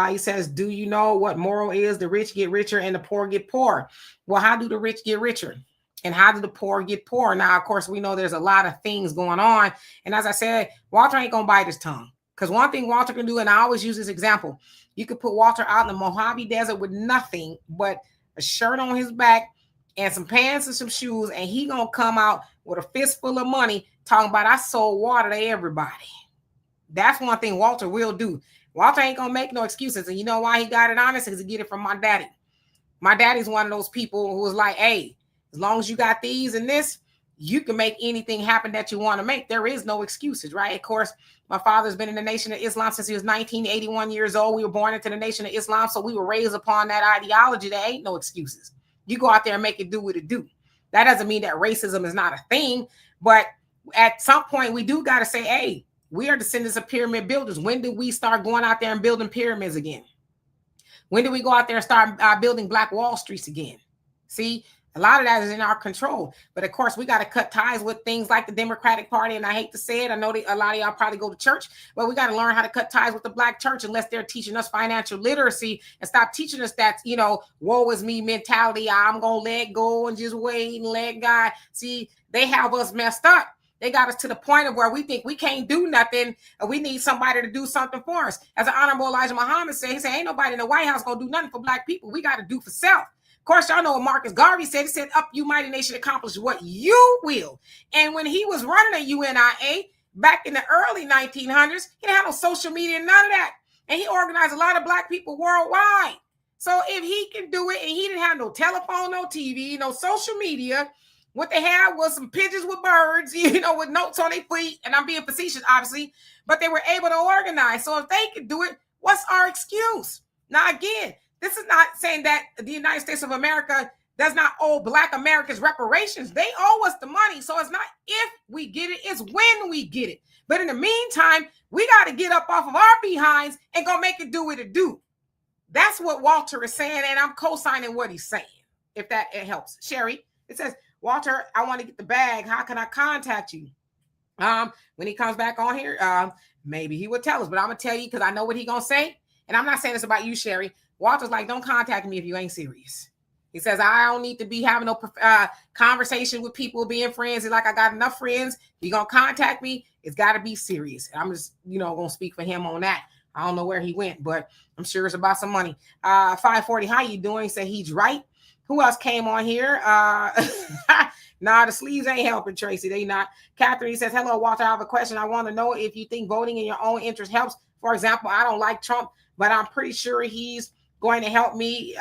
He says, do you know what moral is? The rich get richer and the poor get poor. Well, how do the rich get richer? And how do the poor get poor? Now, of course, we know there's a lot of things going on. And as I said, Walter ain't going to bite his tongue. Because one thing Walter can do, and I always use this example, you could put Walter out in the Mojave Desert with nothing but a shirt on his back and some pants and some shoes, and he going to come out with a fistful of money talking about, I sold water to everybody. That's one thing Walter will do. Walter ain't gonna make no excuses. And you know why he got it honest? Because he get it from my daddy. My daddy's one of those people who was like, hey, as long as you got these and this, you can make anything happen that you want to make. There is no excuses, right? Of course, my father's been in the Nation of Islam since he was 81 years old. We were born into the Nation of Islam, so we were raised upon that ideology. There ain't no excuses. You go out there and make it do what it do. That doesn't mean that racism is not a thing, but at some point we do got to say, hey, we are descendants of pyramid builders. When did we start going out there and building pyramids again? When did we go out there and start building Black Wall Streets again? See, a lot of that is in our control. But of course, we got to cut ties with things like the Democratic Party. And I hate to say it, I know a lot of y'all probably go to church, but we got to learn how to cut ties with the Black church, unless they're teaching us financial literacy, and stop teaching us that, woe is me mentality. I'm going to let go and just wait and let God. See, they have us messed up. They got us to the point of where we think we can't do nothing, and we need somebody to do something for us. As the Honorable Elijah Muhammad said, he said, ain't nobody in the White House going to do nothing for Black people. We got to do for self. Of course, y'all know what Marcus Garvey said. He said, up you mighty nation, accomplish what you will. And when he was running the UNIA back in the early 1900s, he didn't have no social media, none of that. And he organized a lot of Black people worldwide. So if he can do it, and he didn't have no telephone, no TV, no social media, what they had was some pigeons with birds, with notes on their feet. And I'm being facetious, obviously, but they were able to organize. So if they could do it, what's our excuse? Now, again, this is not saying that the United States of America does not owe Black Americans reparations. They owe us the money. So it's not if we get it, it's when we get it. But in the meantime, we got to get up off of our behinds and go make it do what it do. That's what Walter is saying, and I'm co-signing what he's saying, if it helps. Sherry, it says, Walter, I want to get the bag. How can I contact you? When he comes back on here, maybe he would tell us. But I'm gonna tell you because I know what he gonna say. And I'm not saying this about you, Sherry. Walter's like, don't contact me if you ain't serious. He says, I don't need to be having no conversation with people being friends. He's like, I got enough friends. If you're going to contact me, it's got to be serious. I'm just, going to speak for him on that. I don't know where he went, but I'm sure it's about some money. 540, how you doing? He said he's right. Who else came on here? Nah, the sleeves ain't helping, Tracy. They not. Catherine says, hello, Walter. I have a question. I want to know if you think voting in your own interest helps. For example, I don't like Trump, but I'm pretty sure he's going to help me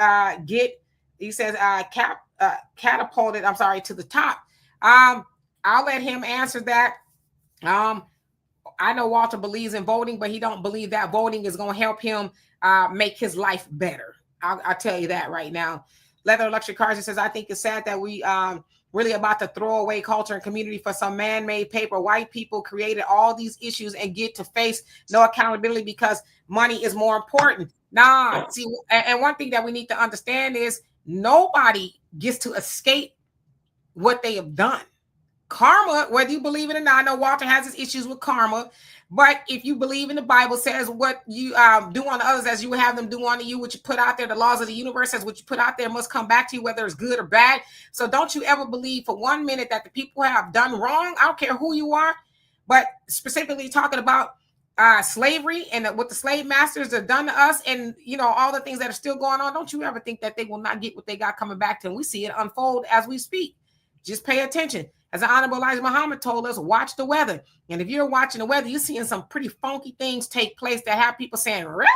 get, he says, catapulted, to the top. I'll let him answer that. I know Walter believes in voting, but he don't believe that voting is going to help him make his life better. I'll tell you that right now. Leather Luxury Cars, he says, I think it's sad that we really about to throw away culture and community for some man-made paper. White people created all these issues and get to face no accountability because money is more important. Nah, see, and one thing that we need to understand is nobody gets to escape what they have done. Karma, whether you believe it or not, I know Walter has his issues with karma, but if you believe in the Bible says what you do on others as you have them do unto you, what you put out there, the laws of the universe says what you put out there must come back to you, whether it's good or bad. So don't you ever believe for 1 minute that the people have done wrong. I don't care who you are, but specifically talking about slavery and what the slave masters have done to us and, all the things that are still going on. Don't you ever think that they will not get what they got coming back to them. We see it unfold as we speak. Just pay attention. As the Honorable Elijah Muhammad told us, watch the weather. And if you're watching the weather, you're seeing some pretty funky things take place that have people saying, really?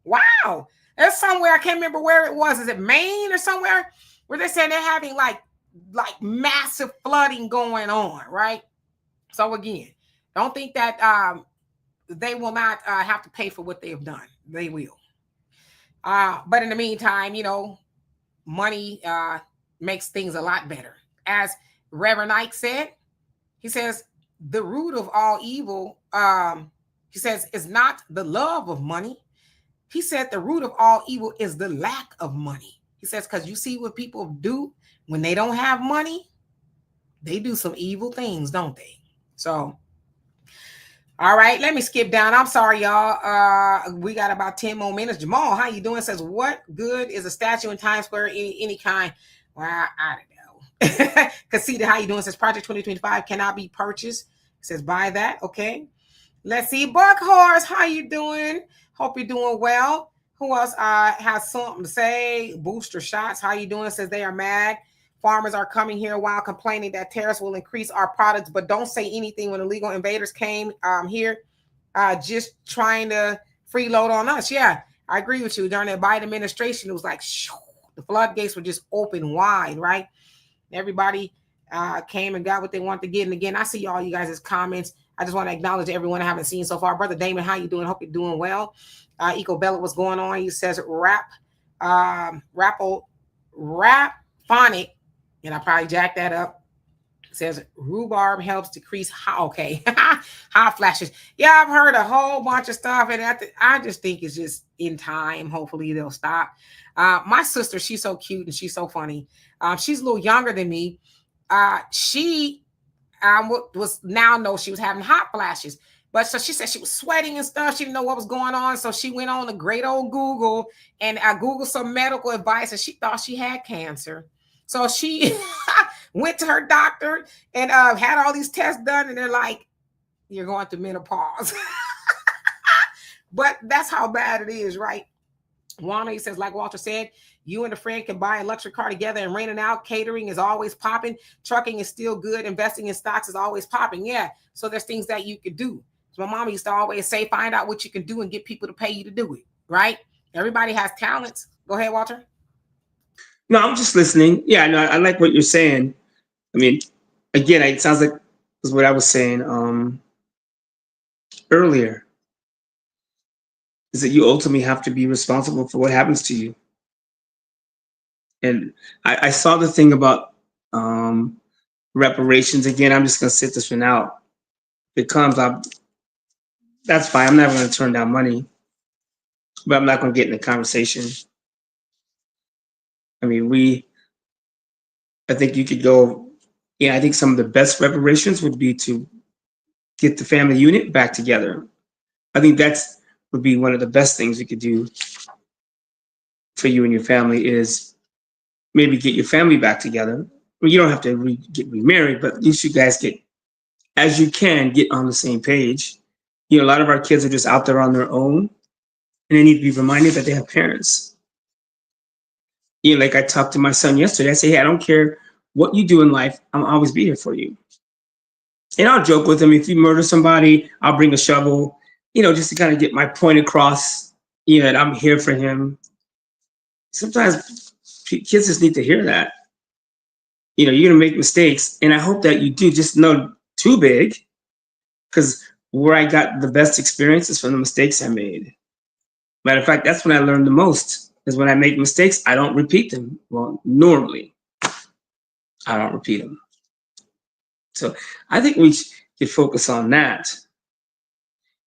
Wow. There's somewhere, I can't remember where it was. Is it Maine or somewhere? Where they're saying they're having like massive flooding going on, right? So again, don't think that they will not have to pay for what they have done. They will. But in the meantime, money makes things a lot better. As Reverend Ike said, he says, the root of all evil, he says, is not the love of money. He said the root of all evil is the lack of money. He says, because you see what people do when they don't have money, they do some evil things, don't they? So, all right, let me skip down. I'm sorry, y'all. We got about 10 more minutes. Jamal, how you doing? Says, what good is a statue in Times Square, any kind? Well, I don't know. Casita, how you doing? Says Project 2025 cannot be purchased. Says buy that. Okay. Let's see. Buck Horse, how you doing? Hope you're doing well. Who else has something to say? Booster Shots, how you doing? Says they are mad. Farmers are coming here while complaining that tariffs will increase our products, but don't say anything when illegal invaders came here, just trying to freeload on us. Yeah, I agree with you. During the Biden administration, it was like the floodgates were just open wide, right? Everybody came and got what they wanted to get. And again, I see all you guys' comments. I just want to acknowledge everyone I haven't seen so far. Brother Damon, how you doing? Hope you're doing well. Eco Bella, what's going on? He says phonic, and I probably jacked that up. Says rhubarb helps decrease hot flashes. Yeah, I've heard a whole bunch of stuff, and I just think it's just in time. Hopefully they'll stop. My sister, she's so cute and she's so funny. She's a little younger than me. She was she was having hot flashes, but so she said she was sweating and stuff. She didn't know what was going on, so she went on the great old Google and Googled some medical advice, and she thought she had cancer. So she went to her doctor and had all these tests done, and they're like, you're going through menopause. But that's how bad it is, right? Juana, he says, like Walter said, you and a friend can buy a luxury car together and rent it out. Catering is always popping. Trucking is still good. Investing in stocks is always popping. Yeah. So there's things that you could do. So my mom used to always say, find out what you can do and get people to pay you to do it. Right? Everybody has talents. Go ahead, Walter. No, I'm just listening. Yeah, no, I like what you're saying. I mean, again, it sounds like is what I was saying earlier. Is that you ultimately have to be responsible for what happens to you. And I saw the thing about reparations. Again, I'm just going to sit this one out. If it comes up, that's fine. I'm never going to turn down money, but I'm not going to get in the conversation. I mean, I think you could go, I think some of the best reparations would be to get the family unit back together. I think that's would be one of the best things you could do for you and your family is maybe get your family back together. Well, you don't have to get remarried, but at least you guys get, as you can, get on the same page. You know, a lot of our kids are just out there on their own, and they need to be reminded that they have parents. You know, like I talked to my son yesterday. I say, hey, I don't care what you do in life. I'll always be here for you. And I'll joke with him. If you murder somebody, I'll bring a shovel, you know, just to kind of get my point across, you know, that I'm here for him. Sometimes kids just need to hear that. You know, you're going to make mistakes. And I hope that you do, just know too big, because where I got the best experiences from the mistakes I made. Matter of fact, that's when I learned the most, is when I make mistakes, I don't repeat them. Well, normally, I don't repeat them. So I think we should focus on that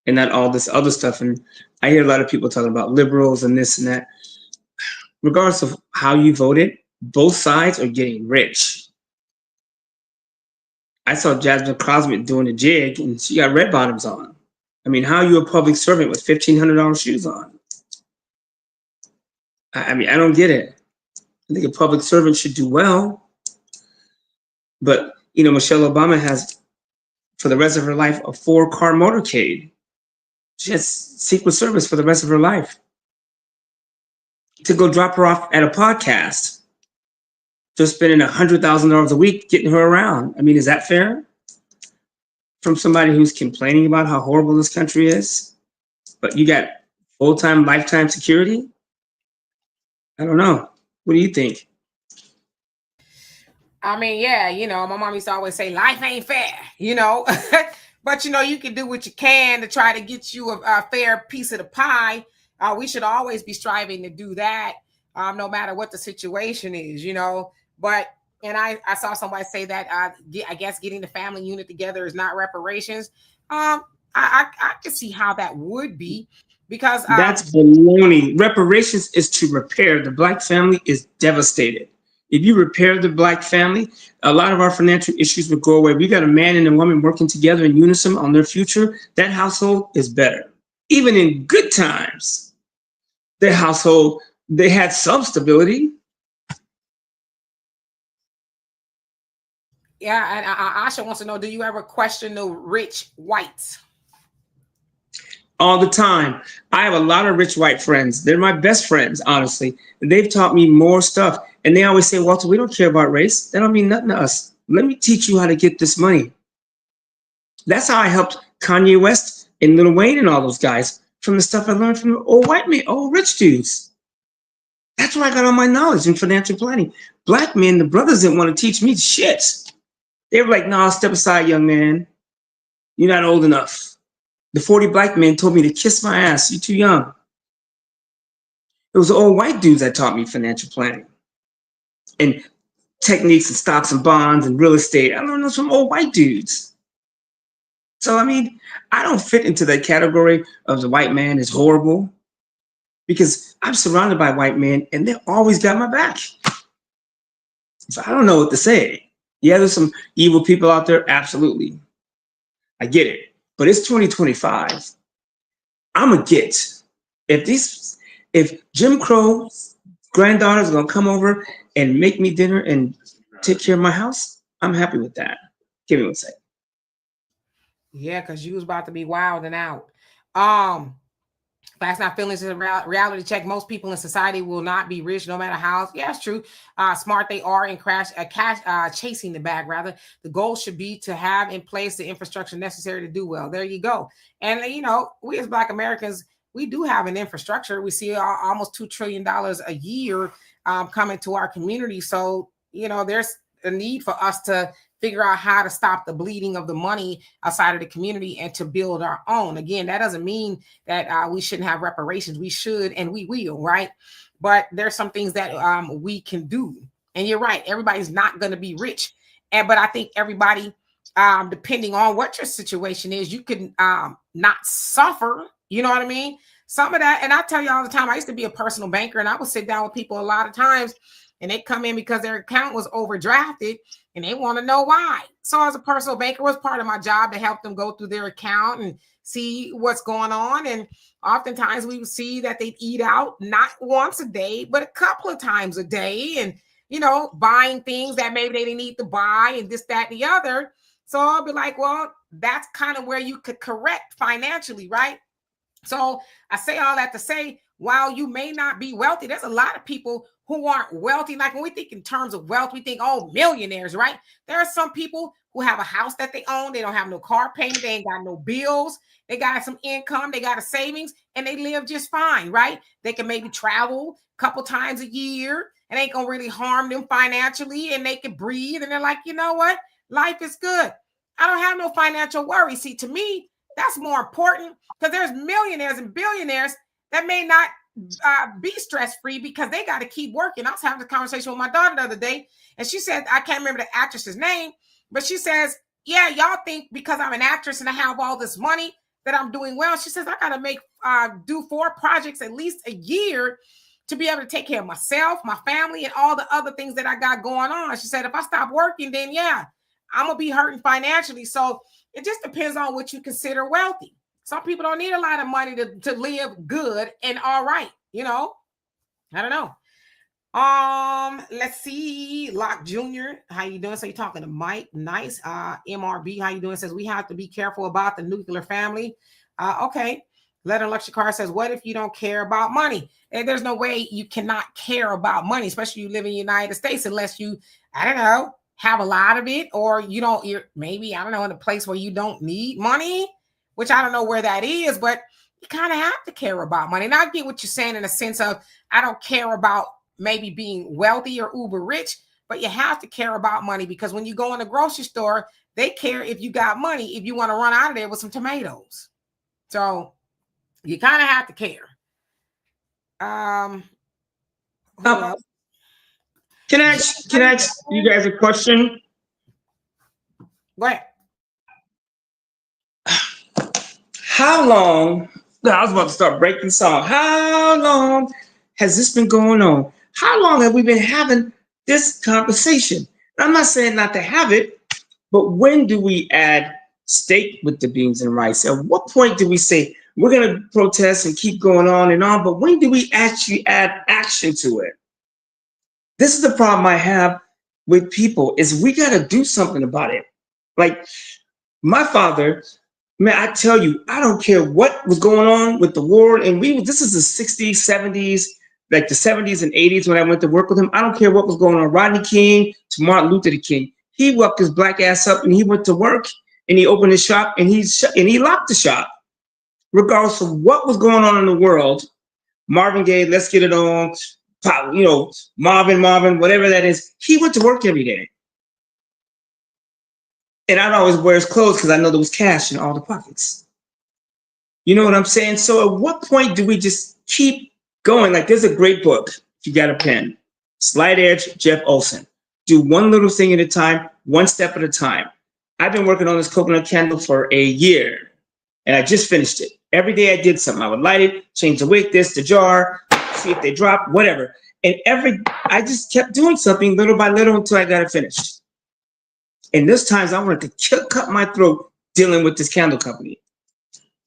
and not all this other stuff. And I hear a lot of people talking about liberals and this and that. Regardless of how you voted, both sides are getting rich. I saw Jasmine Crosby doing a jig and she got red bottoms on. I mean, how are you a public servant with $1,500 shoes on? I mean, I don't get it. I think a public servant should do well. But, you know, Michelle Obama has, for the rest of her life, a 4-car motorcade. She has Secret Service for the rest of her life to go drop her off at a podcast. Just spending $100,000 a week getting her around. I mean, is that fair? From somebody who's complaining about how horrible this country is, but you got full-time, lifetime security? I don't know. What do you think? I mean, yeah, you know, my mom used to always say life ain't fair, you know, but you know, you can do what you can to try to get you a fair piece of the pie. We should always be striving to do that, no matter what the situation is, you know. But and I saw somebody say that I guess getting the family unit together is not reparations. I can see how that would be, because that's baloney. Reparations is to repair. The Black family is devastated. If you repair the Black family, a lot of our financial issues would go away. We got a man and a woman working together in unison on their future. That household is better. Even in good times, their household, they had some stability. Yeah, and Asha wants to know, do you ever question the rich whites? All the time. I have a lot of rich white friends. They're my best friends, honestly. They've taught me more stuff. And they always say, Walter, we don't care about race. That don't mean nothing to us. Let me teach you how to get this money. That's how I helped Kanye West and Lil Wayne and all those guys, from the stuff I learned from the old white men, old rich dudes. That's where I got all my knowledge in financial planning. Black men, the brothers didn't want to teach me shit. They were like, nah, step aside, young man. You're not old enough. The 40 Black men told me to kiss my ass. You're too young. It was the old white dudes that taught me financial planning and techniques and stocks and bonds and real estate. I learned those from old white dudes. So, I mean, I don't fit into that category of the white man is horrible, because I'm surrounded by white men and they always got my back. So I don't know what to say. Yeah, there's some evil people out there. Absolutely. I get it. But it's 2025. I'm a get. If Jim Crow's granddaughters are gonna come over and make me dinner and take care of my house, I'm happy with that. Give me one second. Yeah, because you was about to be wilding out. That's not feelings is a reality check. Most people in society will not be rich, no matter how. Yeah, it's true. Smart they are in chasing the bag. Rather, the goal should be to have in place the infrastructure necessary to do well. There you go. And you know, we as Black Americans, we do have an infrastructure. We see almost $2 trillion a year coming to our community. So you know, there's a need for us to figure out how to stop the bleeding of the money outside of the community and to build our own. Again, that doesn't mean that we shouldn't have reparations. We should, and we will, right? But there's some things that we can do. And you're right, everybody's not going to be rich. But I think everybody, depending on what your situation is, you can not suffer. You know what I mean? Some of that, and I tell you all the time, I used to be a personal banker, and I would sit down with people a lot of times, and they come in because their account was overdrafted. and they want to know why. So as a personal banker, it was part of my job to help them go through their account and see what's going on. And oftentimes we would see that they'd eat out not once a day, but a couple of times a day, and buying things that maybe they didn't need to buy, and this, that, and the other. So I'll be like, well, that's kind of where you could correct financially, right? So I say all that to say, while you may not be wealthy, there's a lot of people who aren't wealthy. Like when we think in terms of wealth, we think, oh, millionaires, right? There are some people who have a house that they own. They don't have no car payment. They ain't got no bills. They got some income. They got a savings, and they live just fine, right? They can maybe travel a couple times a year, and ain't gonna really harm them financially, and they can breathe. And they're like, you know what? Life is good. I don't have no financial worries. See, to me, that's more important, because there's millionaires and billionaires that may not be stress-free because they got to keep working. I was having a conversation with my daughter the other day, and she said, I can't remember the actress's name, but she says, yeah, y'all think because I'm an actress and I have all this money that I'm doing well. She says, I got to do 4 projects at least a year to be able to take care of myself, my family, and all the other things that I got going on. She said, if I stop working, then yeah, I'm going to be hurting financially. So it just depends on what you consider wealthy. Some people don't need a lot of money to live good and all right. I don't know. Let's see. Locke Jr., how you doing? So you're talking to Mike. Nice. MRB, how you doing? Says we have to be careful about the nuclear family. Okay. Letter Luxury Car says, what if you don't care about money? And there's no way you cannot care about money, especially you live in the United States, unless you, I don't know, have a lot of it, or you're maybe, I don't know, in a place where you don't need money, which I don't know where that is, but you kind of have to care about money. And I get what you're saying in a sense of, I don't care about maybe being wealthy or uber rich, but you have to care about money, because when you go in the grocery store, they care if you got money, if you want to run out of there with some tomatoes. So you kind of have to care. Who else? Can I ask you guys a question? Go ahead. How long? No, I was about to start breaking song. How long has this been going on? How long have we been having this conversation? I'm not saying not to have it, but when do we add steak with the beans and rice? At what point do we say we're going to protest and keep going on and on? But when do we actually add action to it? This is the problem I have with people, is we got to do something about it. Like my father, man, I tell you, I don't care what was going on with the war. And this is the 60s, 70s, like the 70s and 80s when I went to work with him. I don't care what was going on. Rodney King to Martin Luther King. He woke his black ass up and he went to work and he opened his shop and he locked the shop. Regardless of what was going on in the world, Marvin Gaye, Let's Get It On, Marvin, whatever that is, he went to work every day. And I'd always wear his clothes because I know there was cash in all the pockets. You know what I'm saying? So at what point do we just keep going? Like there's a great book, if you got a pen, Slight Edge, Jeff Olson. Do one little thing at a time, one step at a time. I've been working on this coconut candle for a year, and I just finished it. Every day I did something. I would light it, change the wick, the jar, see if they drop, whatever. And I just kept doing something little by little until I got it finished. And there's times I wanted to cut my throat dealing with this candle company.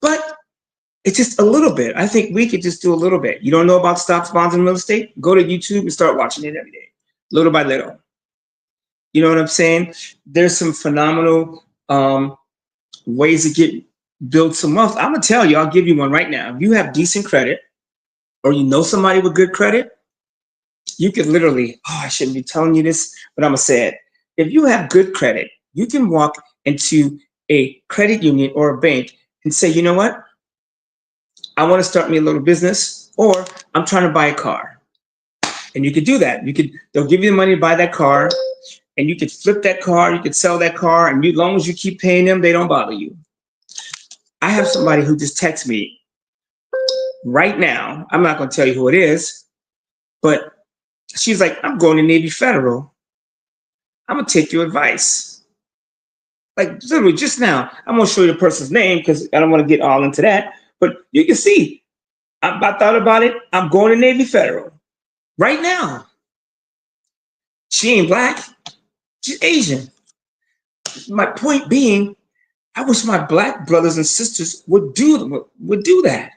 But it's just a little bit. I think we could just do a little bit. You don't know about stocks, bonds, and real estate? Go to YouTube and start watching it every day, little by little. You know what I'm saying? There's some phenomenal ways to build some wealth. I'm going to tell you, I'll give you one right now. If you have decent credit, or you know somebody with good credit, you could literally, I shouldn't be telling you this, but I'm going to say it. If you have good credit, you can walk into a credit union or a bank and say, you know what? I want to start me a little business, or I'm trying to buy a car. And you could do that. They'll give you the money to buy that car, and you could flip that car, you could sell that car, and as long as you keep paying them, they don't bother you. I have somebody who just texted me right now. I'm not going to tell you who it is, but she's like, I'm going to Navy Federal. I'm going to take your advice. Like literally just now, I'm going to show you the person's name because I don't want to get all into that. But you can see, I thought about it. I'm going to Navy Federal right now. She ain't black. She's Asian. My point being, I wish my black brothers and sisters would do that.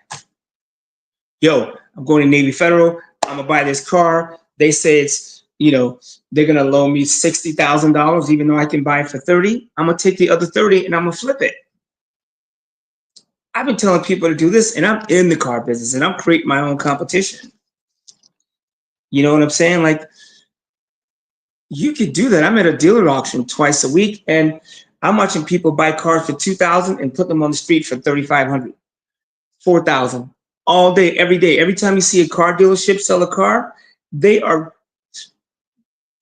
Yo, I'm going to Navy Federal. I'm gonna buy this car. They say it's, they're gonna loan me $60,000, even though I can buy it for 30. I'm gonna take the other 30 and I'm gonna flip it. I've been telling people to do this, and I'm in the car business, and I'm creating my own competition. You know what I'm saying? Like, you could do that. I'm at a dealer auction twice a week, and I'm watching people buy cars for $2,000 and put them on the street for $3,500, $4,000 all day, every day. Every time you see a car dealership sell a car, they are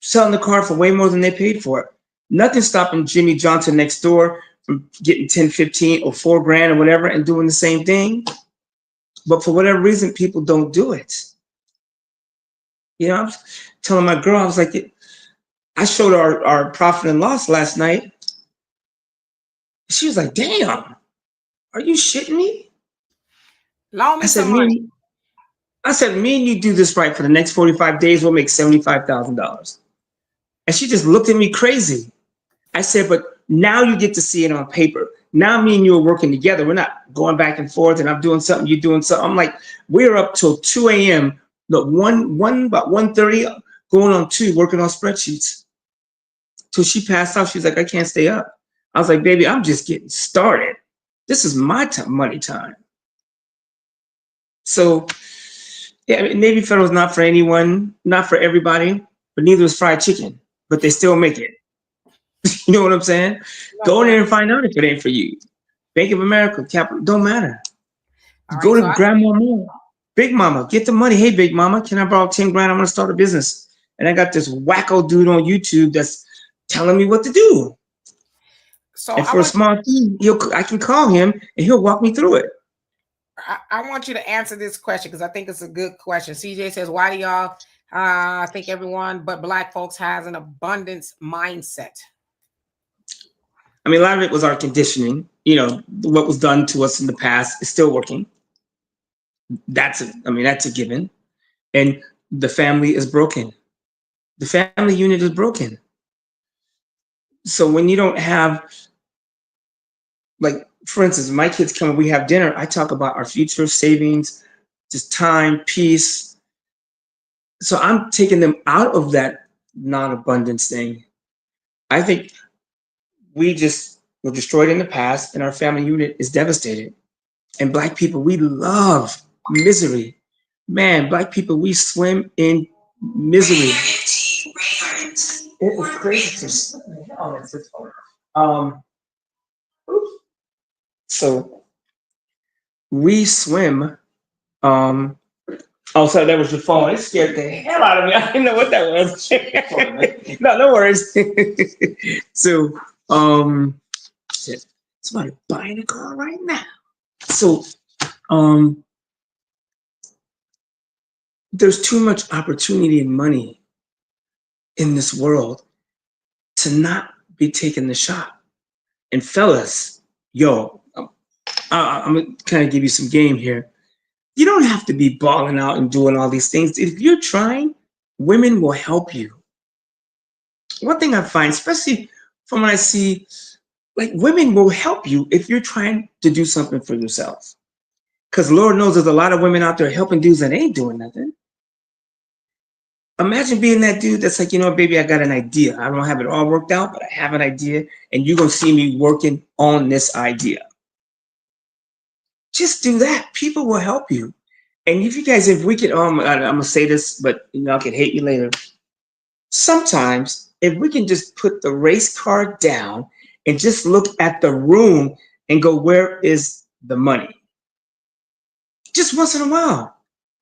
selling the car for way more than they paid for it. Nothing stopping Jimmy Johnson next door from getting 10, 15, or $4,000 or whatever and doing the same thing. But for whatever reason, people don't do it. I was telling my girl, I was like, I showed our profit and loss last night. She was like, damn, are you shitting me? Loan me some money. I said, me and you do this right for the next 45 days, we'll make $75,000. And she just looked at me crazy. I said, but now you get to see it on paper. Now me and you are working together. We're not going back and forth and I'm doing something, you're doing something. I'm like, we're up till 2 a.m. Look, about 1:30, going on 2, working on spreadsheets. Till she passed out, she's like, I can't stay up. I was like, baby, I'm just getting started. This is my money time. So, yeah, Navy Federal is not for anyone, not for everybody, but neither is fried chicken. But they still make it. You know what I'm saying? Go in there and find out if it ain't for you. Bank of America, Capital, don't matter. Go to Grandma More. Big Mama, get the money. Hey, Big Mama, can I borrow 10 grand? I'm going to start a business. And I got this wacko dude on YouTube that's telling me what to do. So and for a small fee, I can call him and he'll walk me through it. I want you to answer this question because I think it's a good question. CJ says, why do y'all think everyone but Black folks has an abundance mindset? I mean, a lot of it was our conditioning. What was done to us in the past is still working. That's a given. And the family is broken. The family unit is broken. So when you don't have, like, for instance, my kids come and we have dinner, I talk about our future savings, just time, peace. So I'm taking them out of that non-abundance thing. I think we just were destroyed in the past and our family unit is devastated. And Black people, we love misery. Man, Black people, we swim in misery. It was crazy. So we swim. Oh, sorry, that was your phone. It scared the hell out of me. I didn't know what that was. No worries. So, somebody buying a car right now. So, there's too much opportunity and money in this world to not be taking the shot. And fellas, yo, I'm gonna kind of give you some game here. You don't have to be balling out and doing all these things. If you're trying, women will help you. One thing I find, especially from when I see, like, women will help you if you're trying to do something for yourself. Because Lord knows there's a lot of women out there helping dudes that ain't doing nothing. Imagine being that dude that's like, baby, I got an idea. I don't have it all worked out, but I have an idea, and you're going to see me working on this idea. Just do that. People will help you. And if we could, I'm going to say this, but y'all can hate me later. Sometimes, if we can just put the race car down and just look at the room and go, where is the money? Just once in a while.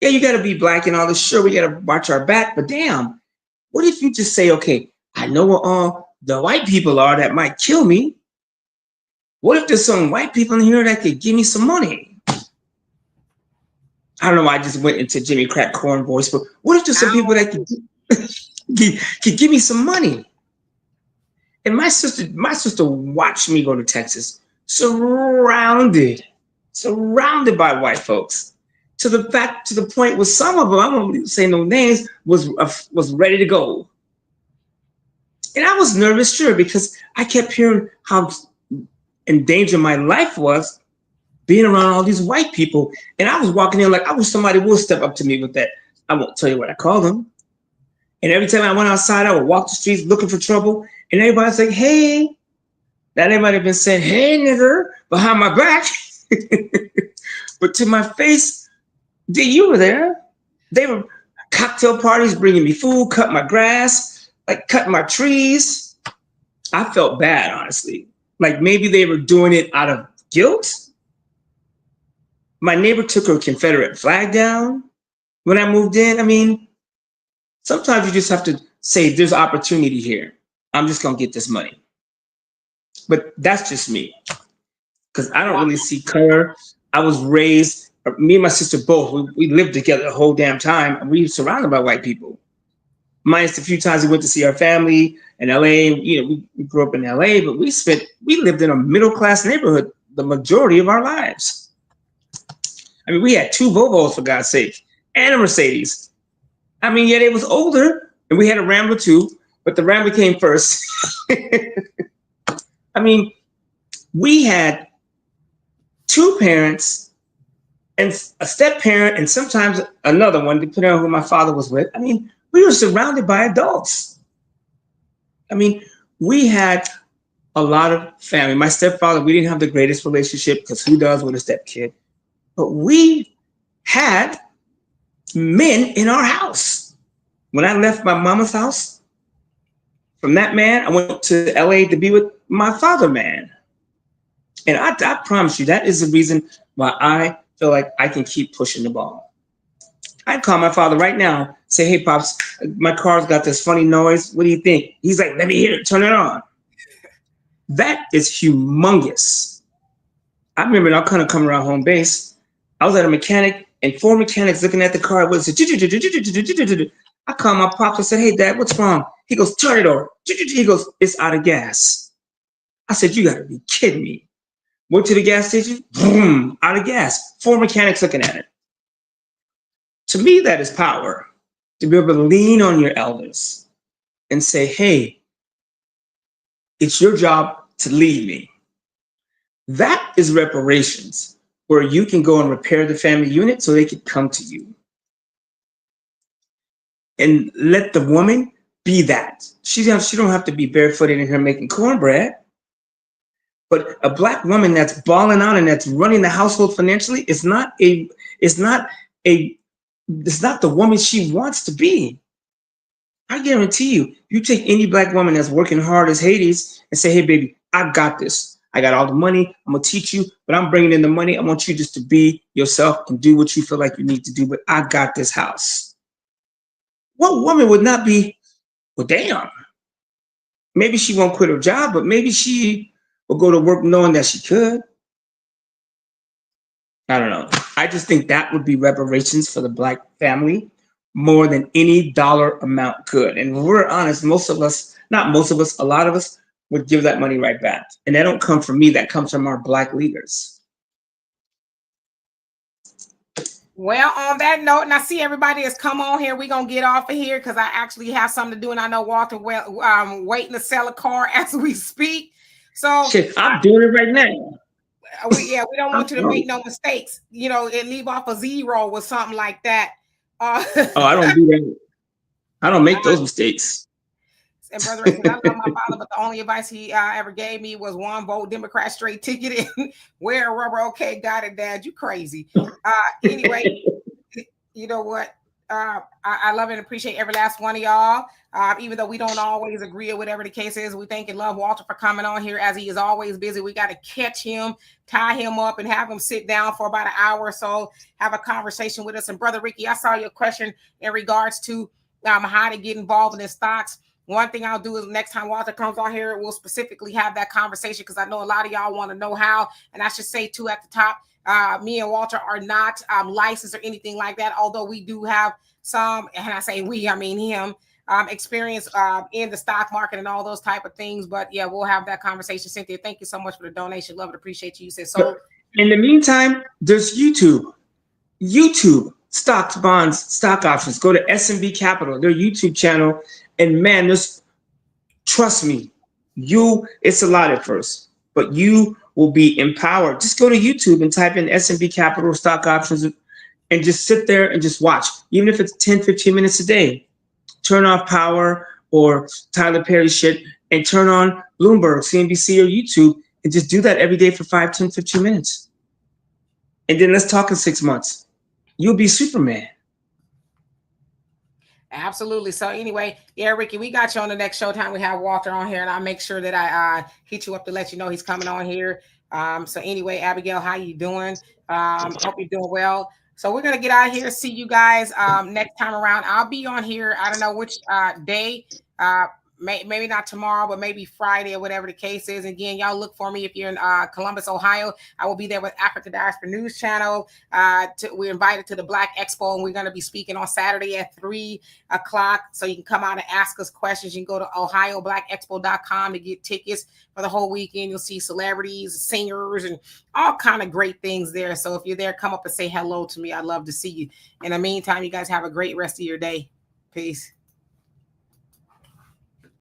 Yeah, you got to be Black and all this. Sure, we got to watch our back, but damn, what if you just say, okay, I know where all the white people are that might kill me. What if there's some white people in here that could give me some money? I don't know why I just went into Jimmy Crack Corn voice, but what if there's some people that could give me some money? And my sister watched me go to Texas, surrounded by white folks. To the point where some of them, I won't say no names, was ready to go. And I was nervous, sure, because I kept hearing how in danger my life was being around all these white people. And I was walking in like I wish somebody would step up to me with that. I won't tell you what I called them. And every time I went outside, I would walk the streets looking for trouble. And everybody's like, hey. Now they might have been saying, hey, nigger, behind my back. But to my face, you were there. They were cocktail parties, bringing me food, cutting my grass, like cutting my trees. I felt bad, honestly. Like maybe they were doing it out of guilt. My neighbor took her Confederate flag down when I moved in. I mean, sometimes you just have to say, there's opportunity here. I'm just going to get this money. But that's just me. Because I don't really see color. I was raised, me and my sister both, we lived together the whole damn time. And we were surrounded by white people. Minus a few times we went to see our family in LA. You know, we grew up in LA, but we lived in a middle-class neighborhood the majority of our lives. I mean, we had 2 Volvos, for God's sake, and a Mercedes. I mean, yeah, it was older, and we had a Rambler too, but the Rambler came first. I mean, we had 2 parents and a step parent and sometimes another one, depending on who my father was with. I mean, we were surrounded by adults. I mean, we had a lot of family. My stepfather, we didn't have the greatest relationship because who does with a stepkid? But we had men in our house. When I left my mama's house, from that man, I went to LA to be with my father man. And I promise you, that is the reason why I feel like I can keep pushing the ball. I'd call my father right now, say, hey, Pops, my car's got this funny noise. What do you think? He's like, let me hear it, turn it on. That is humongous. I remember I'll kind of come around home base. I was at a mechanic and 4 mechanics looking at the car. It was I called my pops and said, hey, Dad, what's wrong? He goes, turn it over. He goes, it's out of gas. I said, you got to be kidding me. Went to the gas station, boom, out of gas. 4 mechanics looking at it. To me, that is power. To be able to lean on your elders and say, hey, it's your job to lead me. That is reparations, where you can go and repair the family unit so they can come to you. And let the woman be that. She don't have to be barefooted in here making cornbread. But a Black woman that's balling out and that's running the household financially is not the woman she wants to be. I guarantee you, you take any Black woman that's working hard as Hades and say, hey, baby, I've got this. I got all the money. I'm going to teach you, but I'm bringing in the money. I want you just to be yourself and do what you feel like you need to do, but I got this house. What woman would not be, well, damn. Maybe she won't quit her job, but maybe she will go to work knowing that she could. I don't know. I just think that would be reparations for the Black family more than any dollar amount could. And when we're honest, most of us, not most of us, a lot of us would give that money right back. And that don't come from me, that comes from our Black leaders. Well, on that note, and I see everybody has come on here. We're going to get off of here because I actually have something to do. And I know Walter waiting to sell a car as we speak. So shit, I'm doing it right now. We don't want you to make no mistakes, you know, and leave off a 0 or something like that. I don't do that. I don't make those mistakes. And Brother Rick, I love my father, but the only advice he ever gave me was 1 vote Democrat, straight ticket, and wear a rubber. Okay, got it, Dad. You crazy. Anyway, you know what? I love and appreciate every last one of y'all. Even though we don't always agree or whatever the case is, we thank and love Walter for coming on here as he is always busy. We got to catch him, tie him up, and have him sit down for about an hour or so, have a conversation with us. And Brother Ricky, I saw your question in regards to how to get involved in the stocks. One thing I'll do is next time Walter comes on here, we'll specifically have that conversation because I know a lot of y'all want to know how. And I should say too at the top, me and Walter are not licensed or anything like that, although we do have some, and I say we, I mean him, experience in the stock market and all those type of things. But yeah, we'll have that conversation. Cynthia, thank you so much for the donation. Love and appreciate you. You said so. In the meantime, there's YouTube, stocks, bonds, stock options. Go to S&B Capital, their YouTube channel. And man, there's Trust me, it's a lot at first, but you will be empowered. Just go to YouTube and type in S&P Capital stock options and just sit there and just watch. Even if it's 10, 15 minutes a day, turn off power or Tyler Perry shit and turn on Bloomberg, CNBC, or YouTube and just do that every day for 5, 10, 15 minutes. And then let's talk in 6 months. You'll be Superman. Absolutely. So anyway, yeah, Ricky, we got you on the next Showtime. We have Walter on here, and I'll make sure that I hit you up to let you know he's coming on here. So anyway, Abigail, how you doing? Hope you're doing well. So we're gonna get out of here. See you guys next time around. I'll be on here. I don't know which day. Maybe not tomorrow, but maybe Friday or whatever the case is. Again, y'all look for me if you're in Columbus, Ohio. I will be there with Africa Diaspora News Channel. We're invited to the Black Expo, and we're going to be speaking on Saturday at 3 o'clock. So you can come out and ask us questions. You can go to ohioblackexpo.com to get tickets for the whole weekend. You'll see celebrities, singers, and all kind of great things there. So if you're there, come up and say hello to me. I'd love to see you. In the meantime, you guys have a great rest of your day. Peace.